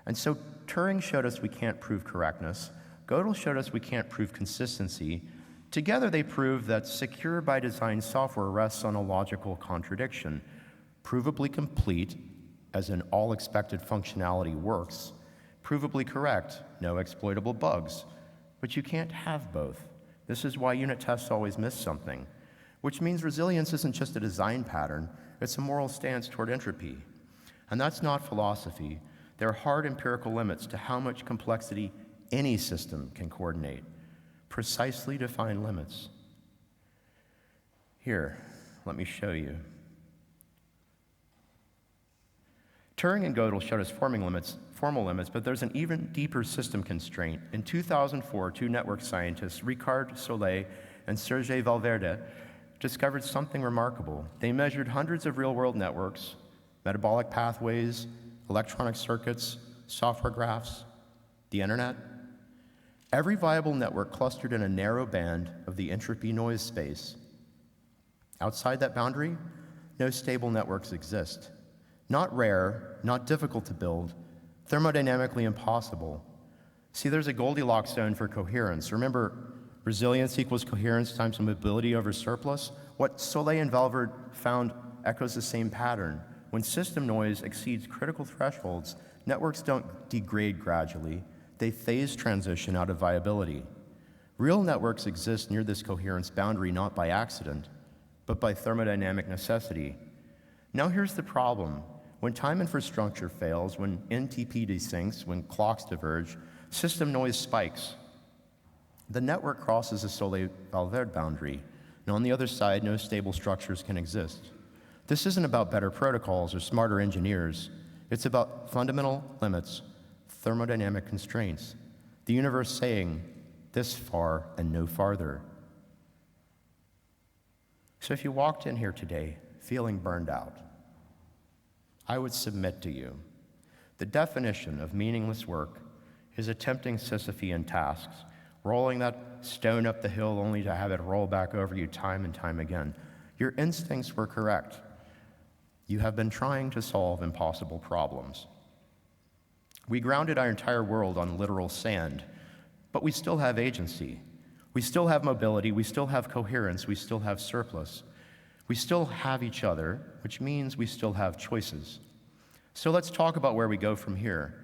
And so Turing showed us we can't prove correctness. Gödel showed us we can't prove consistency. Together they prove that secure by design software rests on a logical contradiction. Provably complete, as in all expected functionality works. Provably correct, no exploitable bugs. But you can't have both. This is why unit tests always miss something, which means resilience isn't just a design pattern, it's a moral stance toward entropy. And that's not philosophy. There are hard empirical limits to how much complexity any system can coordinate. Precisely defined limits. Here, let me show you. Turing and Gödel showed us formal limits, but there's an even deeper system constraint. In 2004, two network scientists, Ricard Soleil and Sergei Valverde, discovered something remarkable. They measured hundreds of real-world networks, metabolic pathways, electronic circuits, software graphs, the internet. Every viable network clustered in a narrow band of the entropy noise space. Outside that boundary, no stable networks exist. Not rare, not difficult to build, thermodynamically impossible. See, there's a Goldilocks zone for coherence. Remember, resilience equals coherence times mobility over surplus? What Soleil and Valverde found echoes the same pattern. When system noise exceeds critical thresholds, networks don't degrade gradually. They phase transition out of viability. Real networks exist near this coherence boundary not by accident, but by thermodynamic necessity. Now here's the problem. When time infrastructure fails, when NTP desyncs, when clocks diverge, system noise spikes. The network crosses the Soleil-Valverde boundary, and on the other side, no stable structures can exist. This isn't about better protocols or smarter engineers. It's about fundamental limits, thermodynamic constraints. The universe saying, this far and no farther. So if you walked in here today feeling burned out, I would submit to you the definition of meaningless work is attempting Sisyphean tasks, rolling that stone up the hill only to have it roll back over you time and time again. Your instincts were correct. You have been trying to solve impossible problems. We grounded our entire world on literal sand, but we still have agency. We still have mobility, we still have coherence, we still have surplus. We still have each other, which means we still have choices. So let's talk about where we go from here.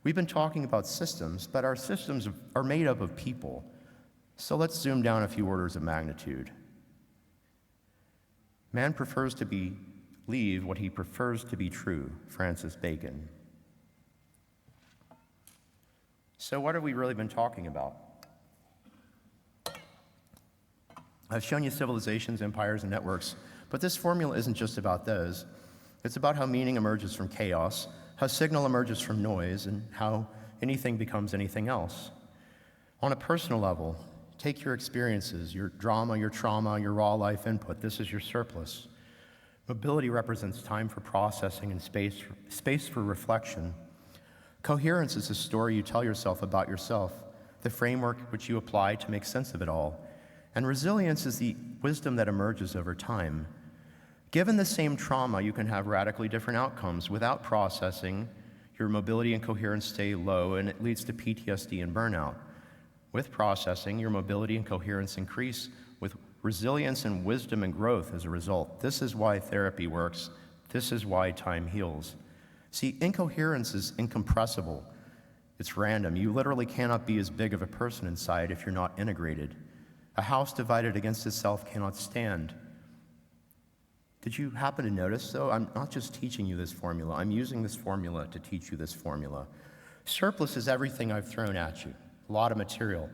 We've been talking about systems, but our systems are made up of people. So let's zoom down a few orders of magnitude. Man prefers to believe what he prefers to be true, Francis Bacon. So what have we really been talking about? I've shown you civilizations, empires, and networks, but this formula isn't just about those. It's about how meaning emerges from chaos, how signal emerges from noise, and how anything becomes anything else. On a personal level, take your experiences, your drama, your trauma, your raw life input. This is your surplus. Mobility represents time for processing and space for reflection. Coherence is the story you tell yourself about yourself, the framework which you apply to make sense of it all. And resilience is the wisdom that emerges over time. Given the same trauma, you can have radically different outcomes. Without processing, your mobility and coherence stay low, and it leads to PTSD and burnout. With processing, your mobility and coherence increase, with resilience and wisdom and growth as a result. This is why therapy works. This is why time heals. See, incoherence is incompressible. It's random. You literally cannot be as big of a person inside if you're not integrated. A house divided against itself cannot stand. Did you happen to notice, though? I'm not just teaching you this formula. I'm using this formula to teach you this formula. Surplus is everything I've thrown at you, a lot of material.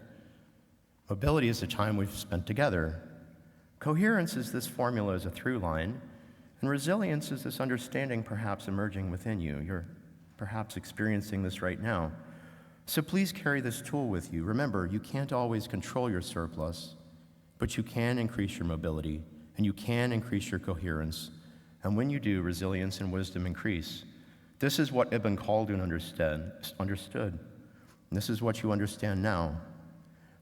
Mobility is the time we've spent together. Coherence is this formula as a through line, and resilience is this understanding perhaps emerging within you. You're perhaps experiencing this right now. So please carry this tool with you. Remember, you can't always control your surplus, but you can increase your mobility, and you can increase your coherence. And when you do, resilience and wisdom increase. This is what Ibn Khaldun understood. And this is what you understand now.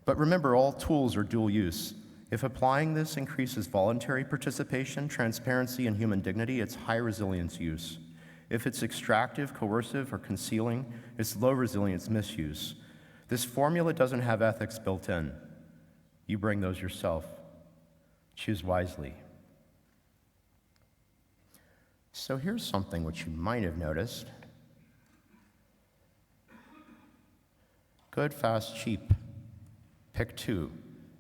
But remember, all tools are dual use. If applying this increases voluntary participation, transparency, and human dignity, it's high resilience use. If it's extractive, coercive, or concealing, it's low resilience misuse. This formula doesn't have ethics built in. You bring those yourself. Choose wisely. So here's something which you might have noticed. Good, fast, cheap. Pick two.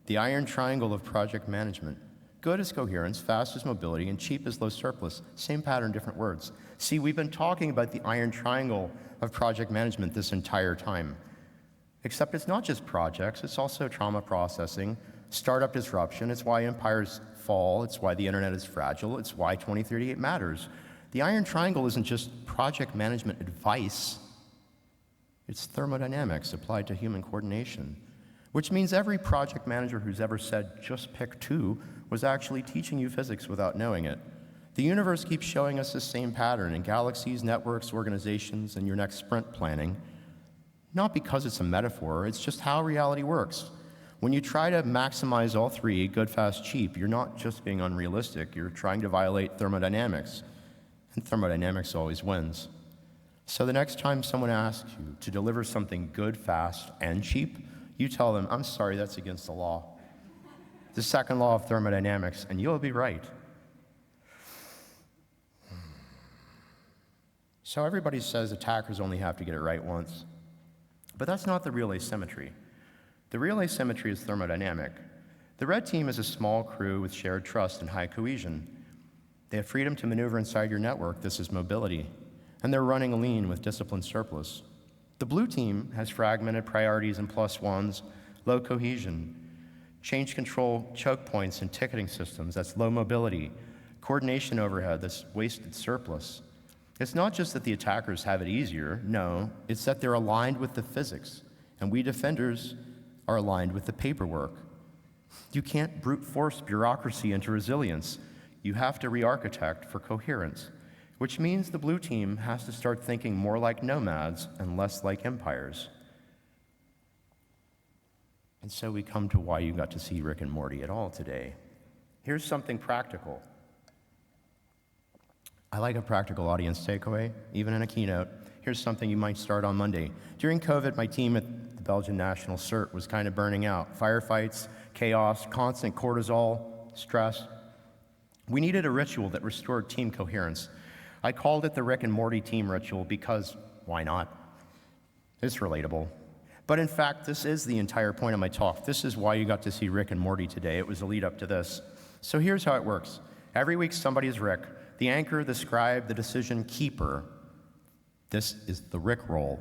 The iron triangle of project management. Good is coherence, fast is mobility, and cheap is low surplus. Same pattern, different words. See, we've been talking about the iron triangle of project management this entire time. Except it's not just projects, it's also trauma processing, startup disruption, it's why empires fall, it's why the internet is fragile, it's why 2038 matters. The iron triangle isn't just project management advice, it's thermodynamics applied to human coordination. Which means every project manager who's ever said, just pick two, was actually teaching you physics without knowing it. The universe keeps showing us the same pattern in galaxies, networks, organizations, and your next sprint planning. Not because it's a metaphor, it's just how reality works. When you try to maximize all three, good, fast, cheap, you're not just being unrealistic, you're trying to violate thermodynamics. And thermodynamics always wins. So the next time someone asks you to deliver something good, fast, and cheap, you tell them, I'm sorry, that's against the law. The second law of thermodynamics, and you'll be right. So everybody says attackers only have to get it right once. But that's not the real asymmetry. The real asymmetry is thermodynamic. The red team is a small crew with shared trust and high cohesion. They have freedom to maneuver inside your network, this is mobility. And they're running lean with disciplined surplus. The blue team has fragmented priorities and plus ones, low cohesion, change control choke points and ticketing systems, that's low mobility, coordination overhead, that's wasted surplus. It's not just that the attackers have it easier, no, it's that they're aligned with the physics, and we defenders are aligned with the paperwork. You can't brute force bureaucracy into resilience. You have to re-architect for coherence. Which means the blue team has to start thinking more like nomads and less like empires. And so we come to why you got to see Rick and Morty at all today. Here's something practical. I like a practical audience takeaway, even in a keynote. Here's something you might start on Monday. During COVID, my team at the Belgian National CERT was kind of burning out. Firefights, chaos, constant cortisol, stress. We needed a ritual that restored team coherence. I called it the Rick and Morty team ritual because, why not? It's relatable. But in fact, this is the entire point of my talk. This is why you got to see Rick and Morty today. It was a lead up to this. So here's how it works. Every week somebody is Rick, the anchor, the scribe, the decision keeper. This is the Rick role.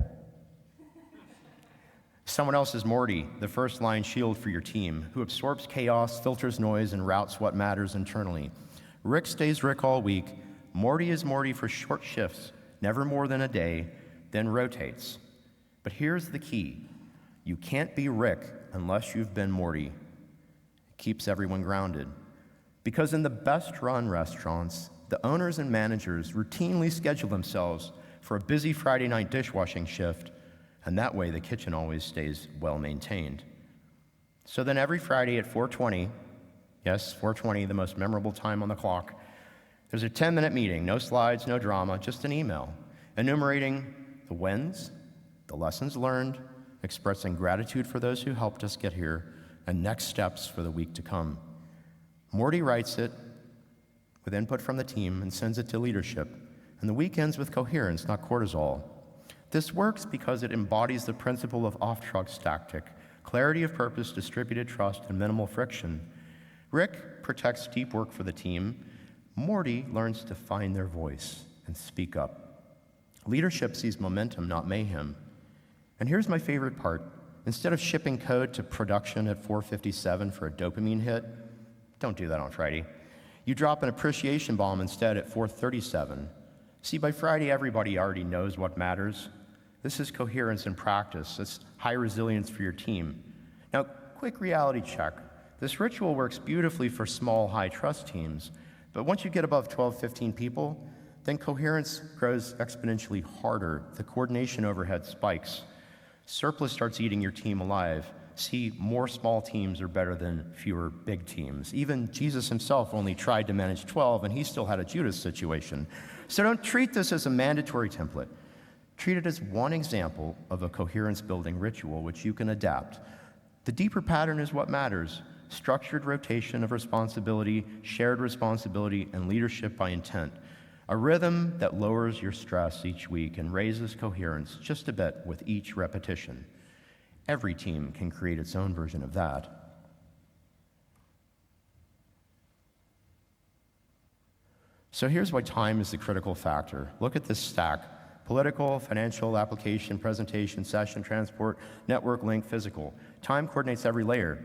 Someone else is Morty, the first line shield for your team, who absorbs chaos, filters noise, and routes what matters internally. Rick stays Rick all week. Morty is Morty for short shifts, never more than a day, then rotates. But here's the key. You can't be Rick unless you've been Morty. It keeps everyone grounded. Because in the best-run restaurants, the owners and managers routinely schedule themselves for a busy Friday night dishwashing shift, and that way the kitchen always stays well-maintained. So then every Friday at 4:20, yes, 4:20, the most memorable time on the clock, there's a 10-minute meeting, no slides, no drama, just an email, enumerating the wins, the lessons learned, expressing gratitude for those who helped us get here, and next steps for the week to come. Morty writes it with input from the team and sends it to leadership, and the week ends with coherence, not cortisol. This works because it embodies the principle of off-trucks tactic, clarity of purpose, distributed trust, and minimal friction. Rick protects deep work for the team. Morty learns to find their voice and speak up. Leadership sees momentum, not mayhem. And here's my favorite part. Instead of shipping code to production at 4:57 for a dopamine hit, don't do that on Friday. You drop an appreciation bomb instead at 4:37. See, by Friday, everybody already knows what matters. This is coherence in practice. It's high resilience for your team. Now, quick reality check. This ritual works beautifully for small, high-trust teams, but once you get above 12, 15 people, then coherence grows exponentially harder. The coordination overhead spikes. Surplus starts eating your team alive. See, more small teams are better than fewer big teams. Even Jesus himself only tried to manage 12, and he still had a Judas situation. So don't treat this as a mandatory template. Treat it as one example of a coherence-building ritual which you can adapt. The deeper pattern is what matters. Structured rotation of responsibility, shared responsibility, and leadership by intent. A rhythm that lowers your stress each week and raises coherence just a bit with each repetition. Every team can create its own version of that. So here's why time is the critical factor. Look at this stack. Political, financial, application, presentation, session, transport, network, link, physical. Time coordinates every layer.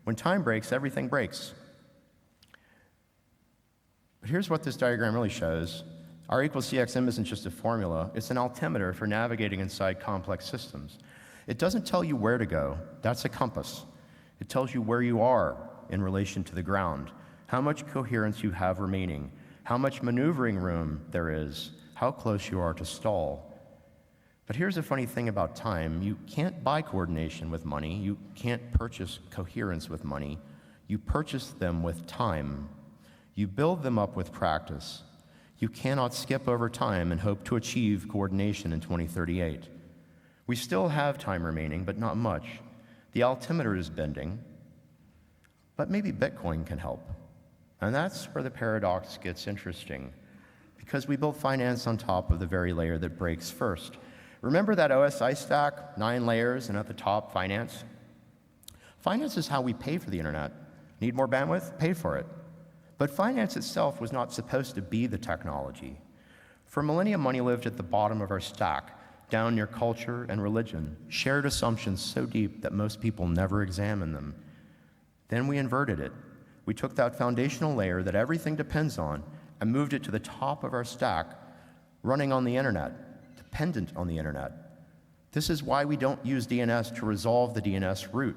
When time breaks, everything breaks. But here's what this diagram really shows. R equals CXM isn't just a formula, it's an altimeter for navigating inside complex systems. It doesn't tell you where to go, that's a compass. It tells you where you are in relation to the ground, how much coherence you have remaining, how much maneuvering room there is, how close you are to stall. But here's a funny thing about time. You can't buy coordination with money, you can't purchase coherence with money, you purchase them with time. You build them up with practice. You cannot skip over time and hope to achieve coordination in 2038. We still have time remaining, but not much. The altimeter is bending, but maybe Bitcoin can help. And that's where the paradox gets interesting, because we build finance on top of the very layer that breaks first. Remember that OSI stack, 9 layers, and at the top, finance? Finance is how we pay for the internet. Need more bandwidth? Pay for it. But finance itself was not supposed to be the technology. For millennia, money lived at the bottom of our stack, down near culture and religion, shared assumptions so deep that most people never examine them. Then we inverted it. We took that foundational layer that everything depends on and moved it to the top of our stack, running on the internet, dependent on the internet. This is why we don't use DNS to resolve the DNS root.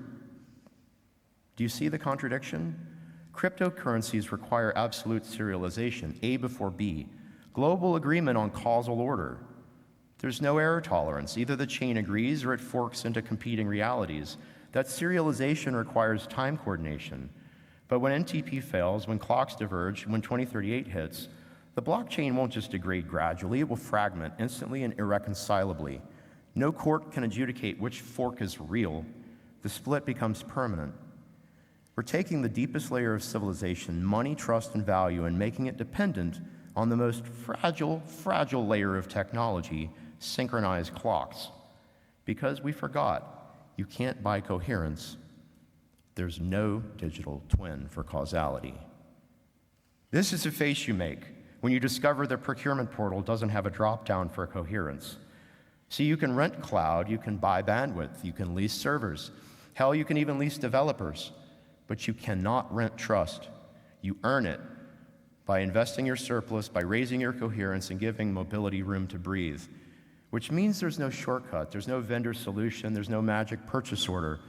Do you see the contradiction? Cryptocurrencies require absolute serialization, A before B, global agreement on causal order. There's no error tolerance. Either the chain agrees or it forks into competing realities. That serialization requires time coordination. But when NTP fails, when clocks diverge, when 2038 hits, the blockchain won't just degrade gradually, it will fragment instantly and irreconcilably. No court can adjudicate which fork is real. The split becomes permanent. We're taking the deepest layer of civilization, money, trust, and value, and making it dependent on the most fragile layer of technology, synchronized clocks. Because we forgot, you can't buy coherence. There's no digital twin for causality. This is a face you make when you discover the procurement portal doesn't have a drop-down for coherence. See, you can rent cloud, you can buy bandwidth, you can lease servers. Hell, you can even lease developers. But you cannot rent trust. You earn it by investing your surplus, by raising your coherence, and giving mobility room to breathe, which means there's no shortcut, there's no vendor solution, there's no magic purchase order,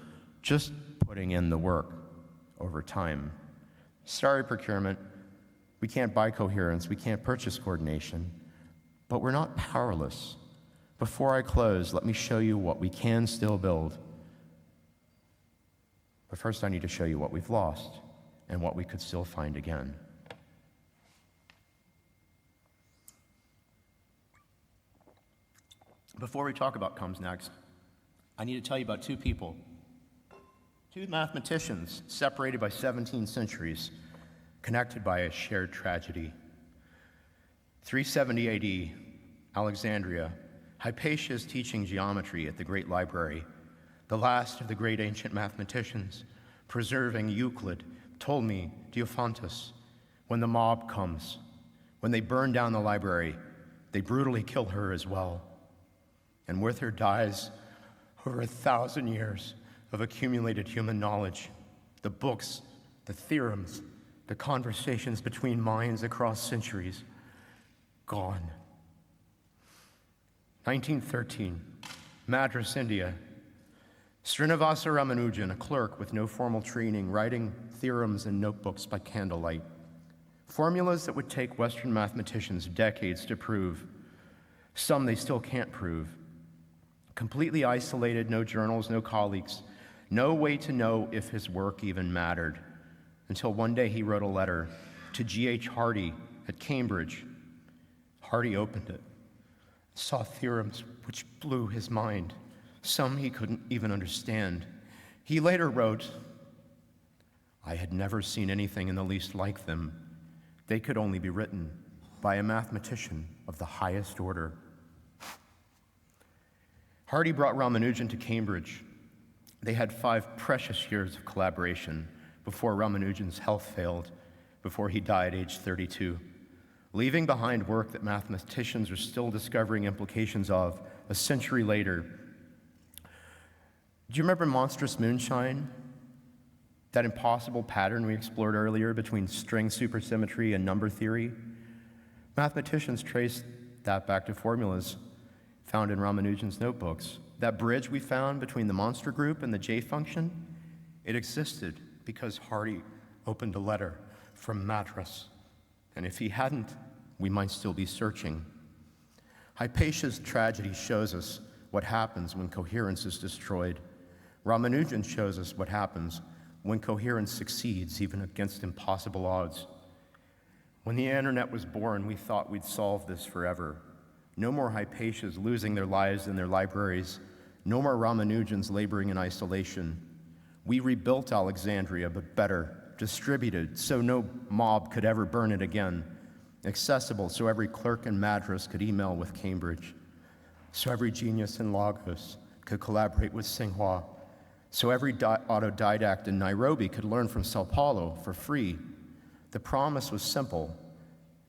just putting in the work over time. Sorry, procurement, we can't buy coherence, we can't purchase coordination, but we're not powerless. Before I close, let me show you what we can still build. But first, I need to show you what we've lost and what we could still find again. Before we talk about comes next, I need to tell you about 2 people. 2 mathematicians separated by 17 centuries, connected by a shared tragedy. 370 AD, Alexandria. Hypatia is teaching geometry at the Great Library. The last of the great ancient mathematicians, preserving Euclid, told me, Diophantus, When the mob comes, when they burn down the library, they brutally kill her as well. And with her dies over 1,000 years of accumulated human knowledge, the books, the theorems, the conversations between minds across centuries, gone. 1913, Madras, India. Srinivasa Ramanujan, a clerk with no formal training, writing theorems in notebooks by candlelight. Formulas that would take Western mathematicians decades to prove. Some they still can't prove. Completely isolated, no journals, no colleagues, no way to know if his work even mattered. Until one day he wrote a letter to G.H. Hardy at Cambridge. Hardy opened it, saw theorems which blew his mind. Some he couldn't even understand. He later wrote, "I had never seen anything in the least like them. They could only be written by a mathematician of the highest order." Hardy brought Ramanujan to Cambridge. They had 5 precious years of collaboration before Ramanujan's health failed, before he died aged 32, leaving behind work that mathematicians are still discovering implications of a century later. Do you remember monstrous moonshine? That impossible pattern we explored earlier between string supersymmetry and number theory? Mathematicians traced that back to formulas found in Ramanujan's notebooks. That bridge we found between the monster group and the J function, it existed because Hardy opened a letter from Madras. And if he hadn't, we might still be searching. Hypatia's tragedy shows us what happens when coherence is destroyed. Ramanujan shows us what happens when coherence succeeds, even against impossible odds. When the internet was born, we thought we'd solve this forever. No more Hypatias losing their lives in their libraries. No more Ramanujans laboring in isolation. We rebuilt Alexandria, but better, distributed, so no mob could ever burn it again. Accessible, so every clerk in Madras could email with Cambridge. So every genius in Lagos could collaborate with Tsinghua. So every autodidact in Nairobi could learn from Sao Paulo for free. The promise was simple.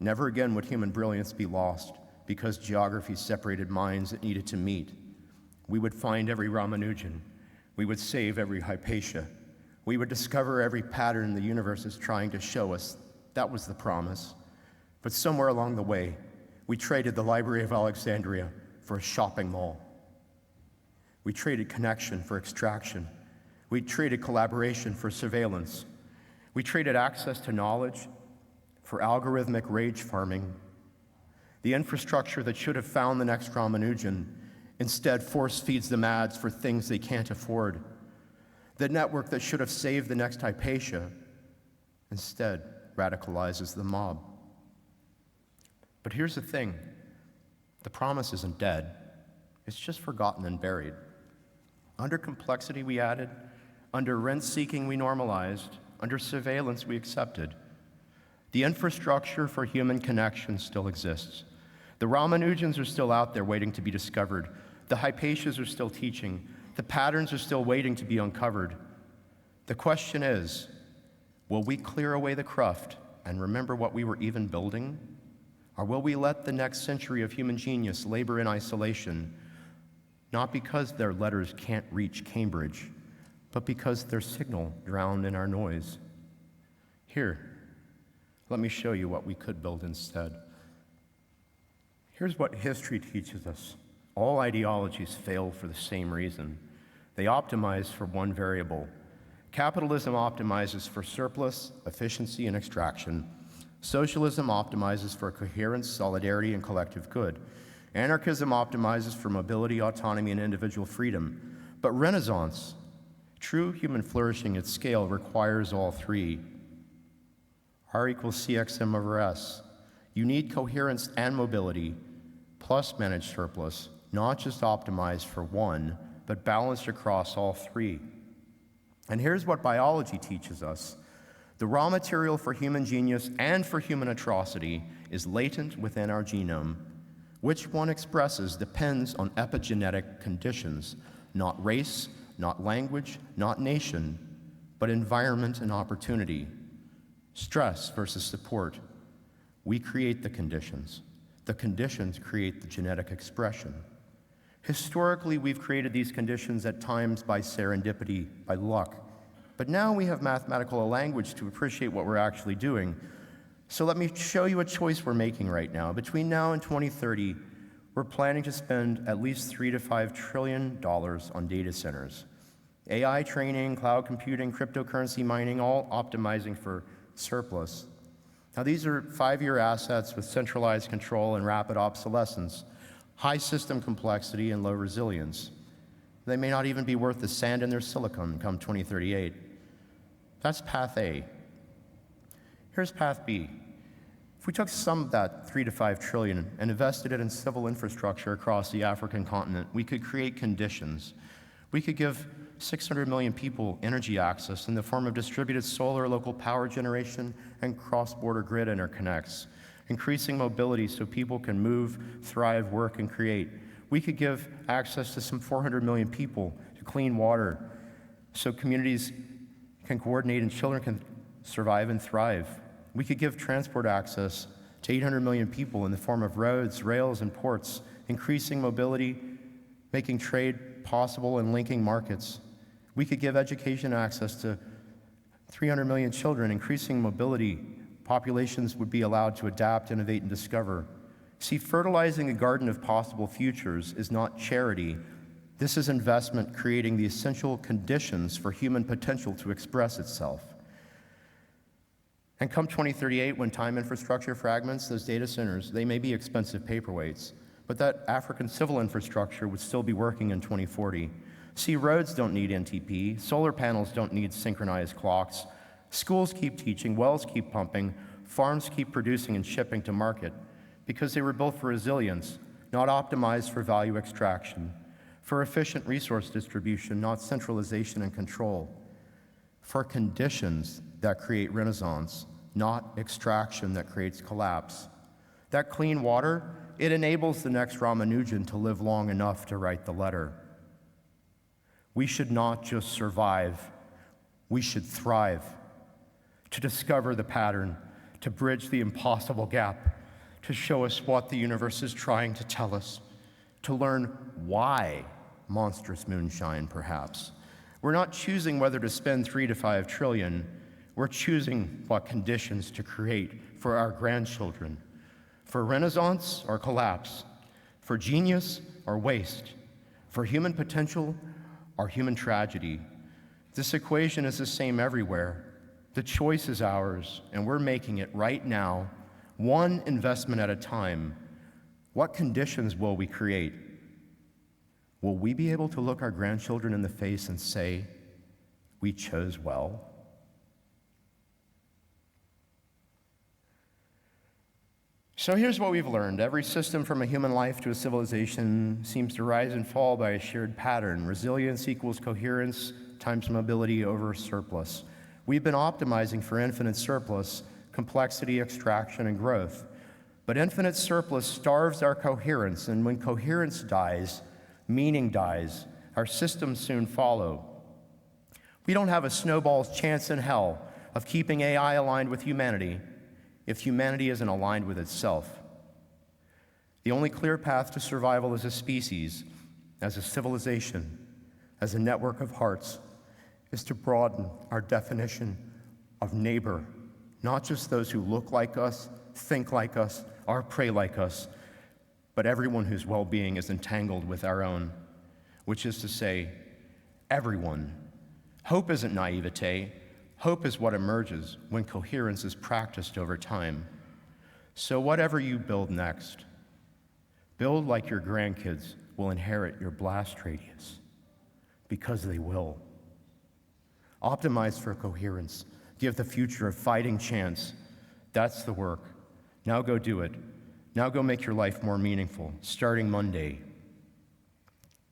Never again would human brilliance be lost because geography separated minds that needed to meet. We would find every Ramanujan. We would save every Hypatia. We would discover every pattern the universe is trying to show us. That was the promise. But somewhere along the way, we traded the Library of Alexandria for a shopping mall. We traded connection for extraction. We traded collaboration for surveillance. We traded access to knowledge for algorithmic rage farming. The infrastructure that should have found the next Ramanujan instead force feeds them ads for things they can't afford. The network that should have saved the next Hypatia instead radicalizes the mob. But here's the thing. The promise isn't dead. It's just forgotten and buried. Under complexity we added, under rent-seeking we normalized, under surveillance we accepted. The infrastructure for human connection still exists. The Ramanujans are still out there waiting to be discovered. The Hypatias are still teaching. The patterns are still waiting to be uncovered. The question is, will we clear away the cruft and remember what we were even building? Or will we let the next century of human genius labor in isolation, not because their letters can't reach Cambridge, but because their signal drowned in our noise? Here, let me show you what we could build instead. Here's what history teaches us. All ideologies fail for the same reason. They optimize for one variable. Capitalism optimizes for surplus, efficiency, and extraction. Socialism optimizes for coherence, solidarity, and collective good. Anarchism optimizes for mobility, autonomy, and individual freedom. But Renaissance, true human flourishing at scale, requires all three. R equals CXM over S. You need coherence and mobility, plus managed surplus, not just optimized for one, but balanced across all three. And here's what biology teaches us. The raw material for human genius and for human atrocity is latent within our genome. Which one expresses depends on epigenetic conditions, not race, not language, not nation, but environment and opportunity. Stress versus support. We create the conditions. The conditions create the genetic expression. Historically, we've created these conditions at times by serendipity, by luck. But now we have mathematical language to appreciate what we're actually doing. So let me show you a choice we're making right now. Between now and 2030, we're planning to spend at least $3 to $5 trillion on data centers. AI training, cloud computing, cryptocurrency mining, all optimizing for surplus. Now these are 5-year assets with centralized control and rapid obsolescence, high system complexity and low resilience. They may not even be worth the sand in their silicon come 2038. That's path A. Here's path B. If we took some of that $3 to $5 trillion and invested it in civil infrastructure across the African continent, we could create conditions. We could give 600 million people energy access in the form of distributed solar, local power generation, and cross-border grid interconnects, increasing mobility so people can move, thrive, work, and create. We could give access to some 400 million people to clean water so communities can coordinate and children can survive and thrive. We could give transport access to 800 million people in the form of roads, rails, and ports, increasing mobility, making trade possible, and linking markets. We could give education access to 300 million children, increasing mobility. Populations would be allowed to adapt, innovate, and discover. See, fertilizing a garden of possible futures is not charity. This is investment creating the essential conditions for human potential to express itself. And come 2038, when time infrastructure fragments, those data centers, they may be expensive paperweights, but that African civil infrastructure would still be working in 2040. See, roads don't need NTP, solar panels don't need synchronized clocks, schools keep teaching, wells keep pumping, farms keep producing and shipping to market, because they were built for resilience, not optimized for value extraction, for efficient resource distribution, not centralization and control, for conditions that create renaissance, not extraction that creates collapse. That clean water, it enables the next Ramanujan to live long enough to write the letter. We should not just survive, we should thrive, to discover the pattern, to bridge the impossible gap, to show us what the universe is trying to tell us, to learn why monstrous moonshine, perhaps. We're not choosing whether to spend $3 to $5 trillion. We're choosing what conditions to create for our grandchildren, for renaissance or collapse, for genius or waste, for human potential or human tragedy. This equation is the same everywhere. The choice is ours, and we're making it right now, one investment at a time. What conditions will we create? Will we be able to look our grandchildren in the face and say, we chose well? So here's what we've learned. Every system from a human life to a civilization seems to rise and fall by a shared pattern. Resilience equals coherence times mobility over surplus. We've been optimizing for infinite surplus, complexity, extraction, and growth. But infinite surplus starves our coherence, and when coherence dies, meaning dies. Our systems soon follow. We don't have a snowball's chance in hell of keeping AI aligned with humanity if humanity isn't aligned with itself. The only clear path to survival as a species, as a civilization, as a network of hearts, is to broaden our definition of neighbor, not just those who look like us, think like us, or pray like us, but everyone whose well-being is entangled with our own, which is to say, everyone. Hope isn't naivete. Hope is what emerges when coherence is practiced over time. So whatever you build next, build like your grandkids will inherit your blast radius, because they will. Optimize for coherence. Give the future a fighting chance. That's the work. Now go do it. Now go make your life more meaningful, starting Monday.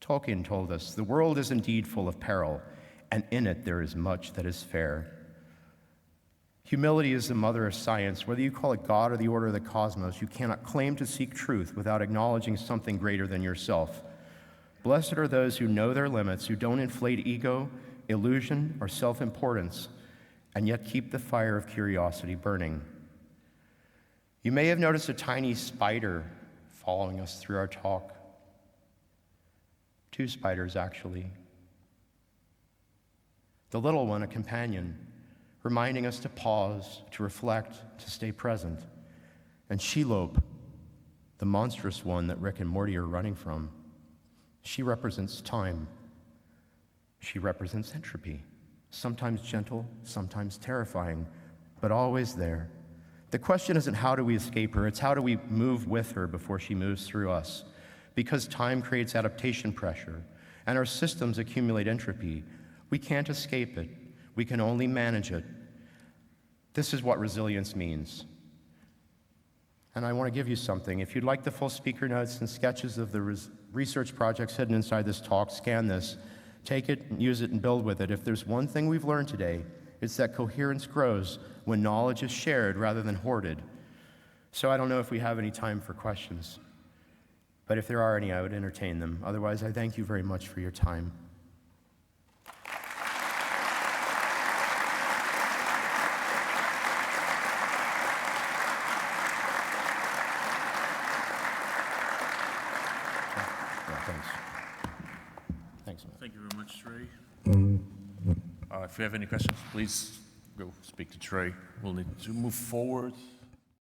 Tolkien told us, the world is indeed full of peril, and in it there is much that is fair. Humility is the mother of science. Whether you call it God or the order of the cosmos, you cannot claim to seek truth without acknowledging something greater than yourself. Blessed are those who know their limits, who don't inflate ego, illusion, or self-importance. and yet keep the fire of curiosity burning. You may have noticed a tiny spider following us through our talk. 2 spiders, actually. The little one, a companion, reminding us to pause, to reflect, to stay present. And Shelope, the monstrous one that Rick and Morty are running from. She represents time. She represents entropy, sometimes gentle, sometimes terrifying, but always there. The question isn't how do we escape her, it's how do we move with her before she moves through us. Because time creates adaptation pressure, and our systems accumulate entropy. We can't escape it. We can only manage it. This is what resilience means. And I want to give you something. If you'd like the full speaker notes and sketches of the research projects hidden inside this talk, scan this, take it, and use it, and build with it. If there's one thing we've learned today, it's that coherence grows when knowledge is shared rather than hoarded. So I don't know if we have any time for questions, but if there are any, I would entertain them. Otherwise, I thank you very much for your time. Thanks. Thank you very much, Trey. If you have any questions, please go speak to Trey. We'll need to move forward.